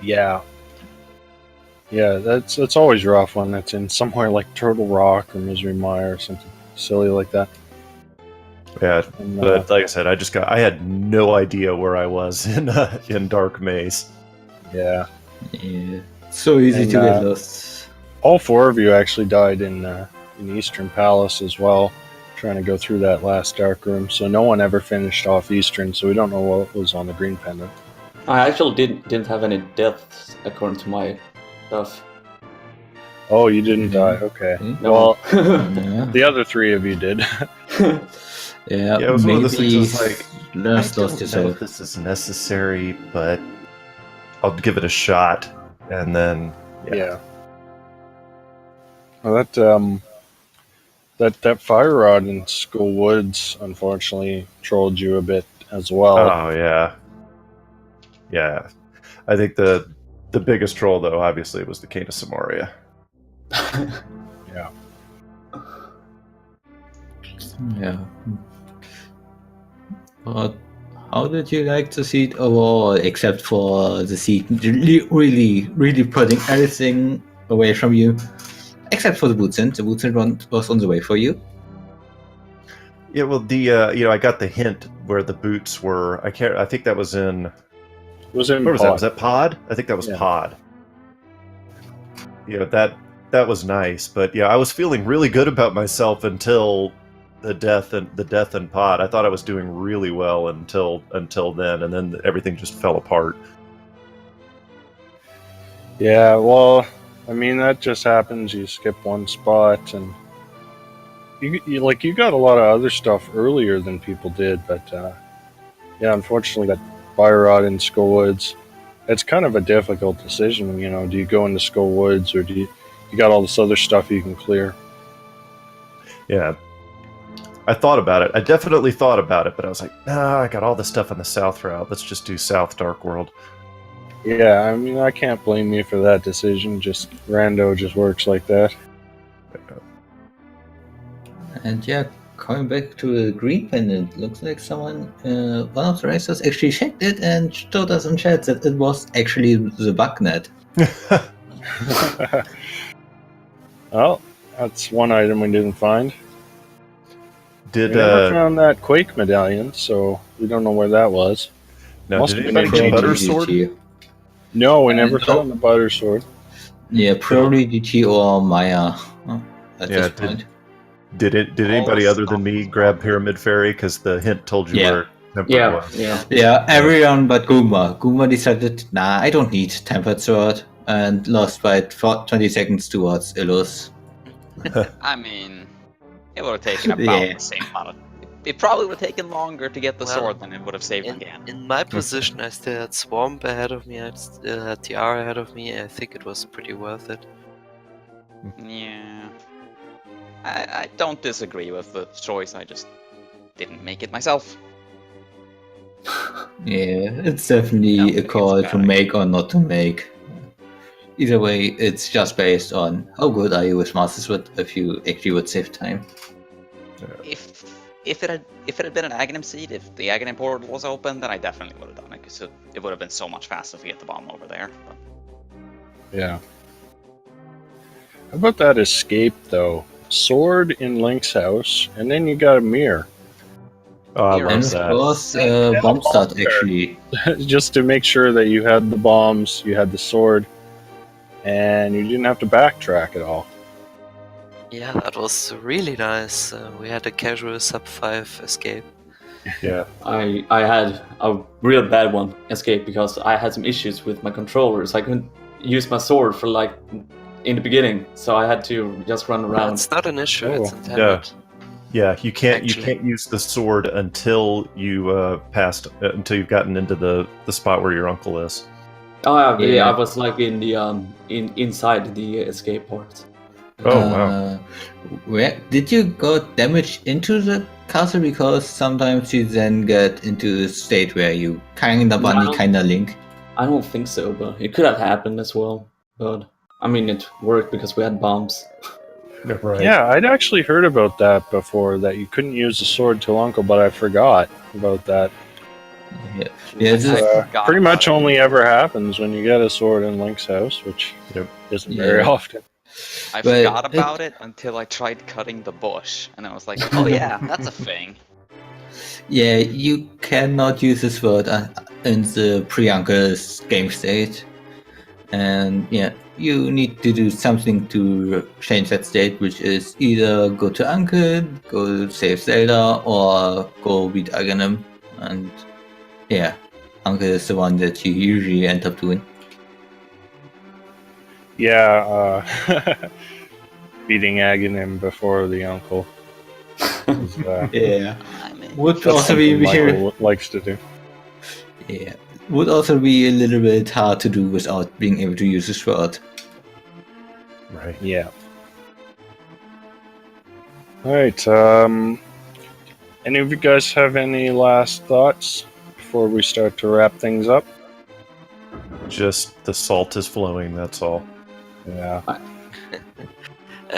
Yeah. Yeah, that's always rough when it's in somewhere like Turtle Rock or Misery Mire or something silly like that. Yeah, And, but like I said, I had no idea where I was in Dark Maze. yeah. Yeah. So easy And, to get lost. All four of you actually died in Eastern Palace as well, trying to go through that last dark room. So no one ever finished off Eastern, so we don't know what was on the green pendant. I actually didn't have any deaths according to my stuff. Oh, you didn't die. Okay. No. Well, Yeah. the other three of you did. Yeah, Yeah, it was one of those things. I was maybe like, lost I don't know yourself. if this is necessary, but I'll give it a shot. And then, Yeah. Well, that fire rod in School Woods unfortunately trolled you a bit as well. Oh yeah, yeah. I think the biggest troll, though, obviously, was the Kana Samaria. Yeah. Yeah. But how did you like the seat overall, except for the seat really putting everything away from you? Except for the boots in. The boots in was on the way for you. Yeah, well, I got the hint where the boots were. I think that was in It was in Where was Pod. that? Was that Pod? I think that was Yeah. Pod. Yeah, that was nice. But yeah, I was feeling really good about myself until the death and Pod. I thought I was doing really well until then, and then everything just fell apart. Yeah, well, I mean that just happens. You skip one spot, and you got a lot of other stuff earlier than people did, but yeah, unfortunately, that fire rod in Skull Woods. It's kind of a difficult decision. You know, do you go into Skull Woods or do you got all this other stuff you can clear? Yeah. I thought about it. I definitely thought about it, but I was like, nah, I got all this stuff on the South route. Let's just do South Dark World. Yeah, I mean, I can't blame you for that decision. Just rando just works like that. And yeah, coming back to the green pendant, looks like someone, one of the racers actually checked it and showed us in chat that it was actually the bugnet. Well, that's one item we didn't find. Did We never found that Quake medallion, so we don't know where that was. no? Must Did have anybody been get GG. Butter Sword? No, we never No. found the butter sword. Yeah, probably DT or Maya at Yeah, this point. Did anybody All other than me stuff. grab Pyramid Fairy? Because the hint told you Yeah. where Tempered Yeah, was. yeah. Yeah, everyone but Goomba. Goomba decided, nah, I don't need Tempered Sword, and lost by 20 seconds towards Illus. I mean, it would have taken about Yeah. the same amount of. It probably would have taken longer to get the Well, sword than it would have saved again. In my position, I still had Swamp ahead of me, I still had Tiara ahead of me. I think it was pretty worth it. Yeah. I don't disagree with the choice, I just didn't make it myself. Yeah, it's definitely don't a think it's call a to bad make or not to make. Either way, it's just based on how good are you with Master Sword if you actually would save time. If it had been an Aghanim seed, if the Aghanim portal was open, then I definitely would have done it, because it would have been so much faster to get the bomb over there. But Yeah. How about that escape, though? Sword in Link's house, and then you got a mirror. Oh, I You're And love of that. course, Yeah, bomb start bomb actually. Just to make sure that you had the bombs, you had the sword, and you didn't have to backtrack at all. Yeah, that was really nice. We had a casual sub 5 escape. Yeah. I had a real bad one escape because I had some issues with my controllers. I couldn't use my sword for like in the beginning, so I had to just run around. It's not an issue, Oh, it's intended. Yeah, you can't Actually. use the sword until you until you've gotten into the spot where your uncle is. Oh yeah, Yeah. I was like in the inside the escape part. Oh wow. Where did you got damage into the castle? Because sometimes you then get into a state where you kinda bunny, No. kinda link. I don't think so, but it could have happened as well. But I mean, it worked because we had bombs. Right. Yeah, I'd actually heard about that before, that you couldn't use the sword till Uncle, but I forgot about that. Yeah, yeah, this is, forgot Pretty about much it. only ever happens when you get a sword in Link's house, which Yep. isn't very Yeah. often. I But forgot about it until I tried cutting the bush, and I was like, oh yeah, that's a thing. yeah, you cannot use this word in the pre-Uncle's game state. And yeah, you need to do something to change that state, which is either go to Uncle, go save Zelda, or go beat Aghanim. And yeah, Uncle is the one that you usually end up doing. Yeah, beating Aghanim before the Uncle. Is, Yeah. I mean, Would that's also be something Michael likes to do. Yeah. Would also be a little bit hard to do without being able to use the sword. Right. Yeah. Alright, any of you guys have any last thoughts before we start to wrap things up? Just the salt is flowing, that's all. Yeah. I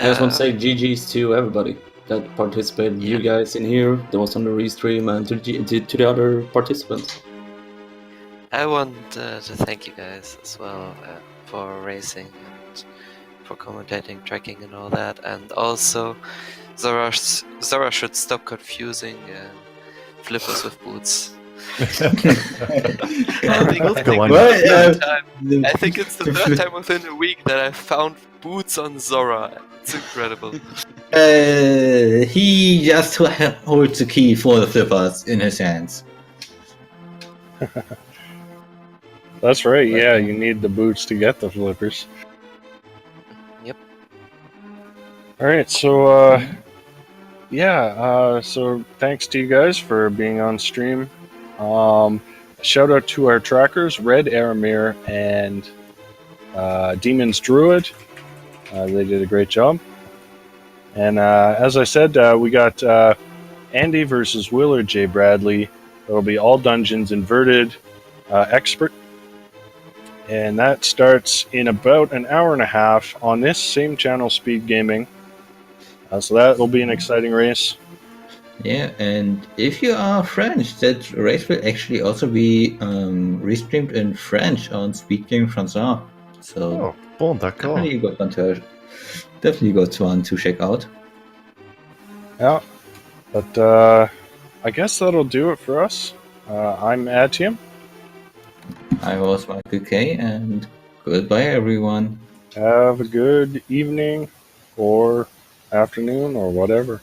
just want to say GG's to everybody that participated. You guys in here, that was on the restream, and to the other participants. I want to thank you guys as well for racing and for commentating, tracking, and all that. And also, Zora should stop confusing flippers with boots. I think Both it's go on. Well, the third time. the- I think it's the third time within a week that I found boots on Zora. It's incredible. He just holds the key for the flippers in his hands. That's right. Yeah, you need the boots to get the flippers. Yep. All right. So, so thanks to you guys for being on stream. Shout out to our trackers, Red Aramir and Demon's Druid. They did a great job. And as I said, we got Andy versus Willard J. Bradley. It'll be all dungeons inverted expert. And that starts in about an hour and a half on this same channel, Speed Gaming. So that will be an exciting race. Yeah, and if you are French, that race will actually also be restreamed in French on Speed Gaming Français. So Oh, bon, d'accord. definitely got one to check out. Yeah. But I guess that'll do it for us. I'm Atium. I was Michael K, and goodbye, everyone. Have a good evening or afternoon or whatever.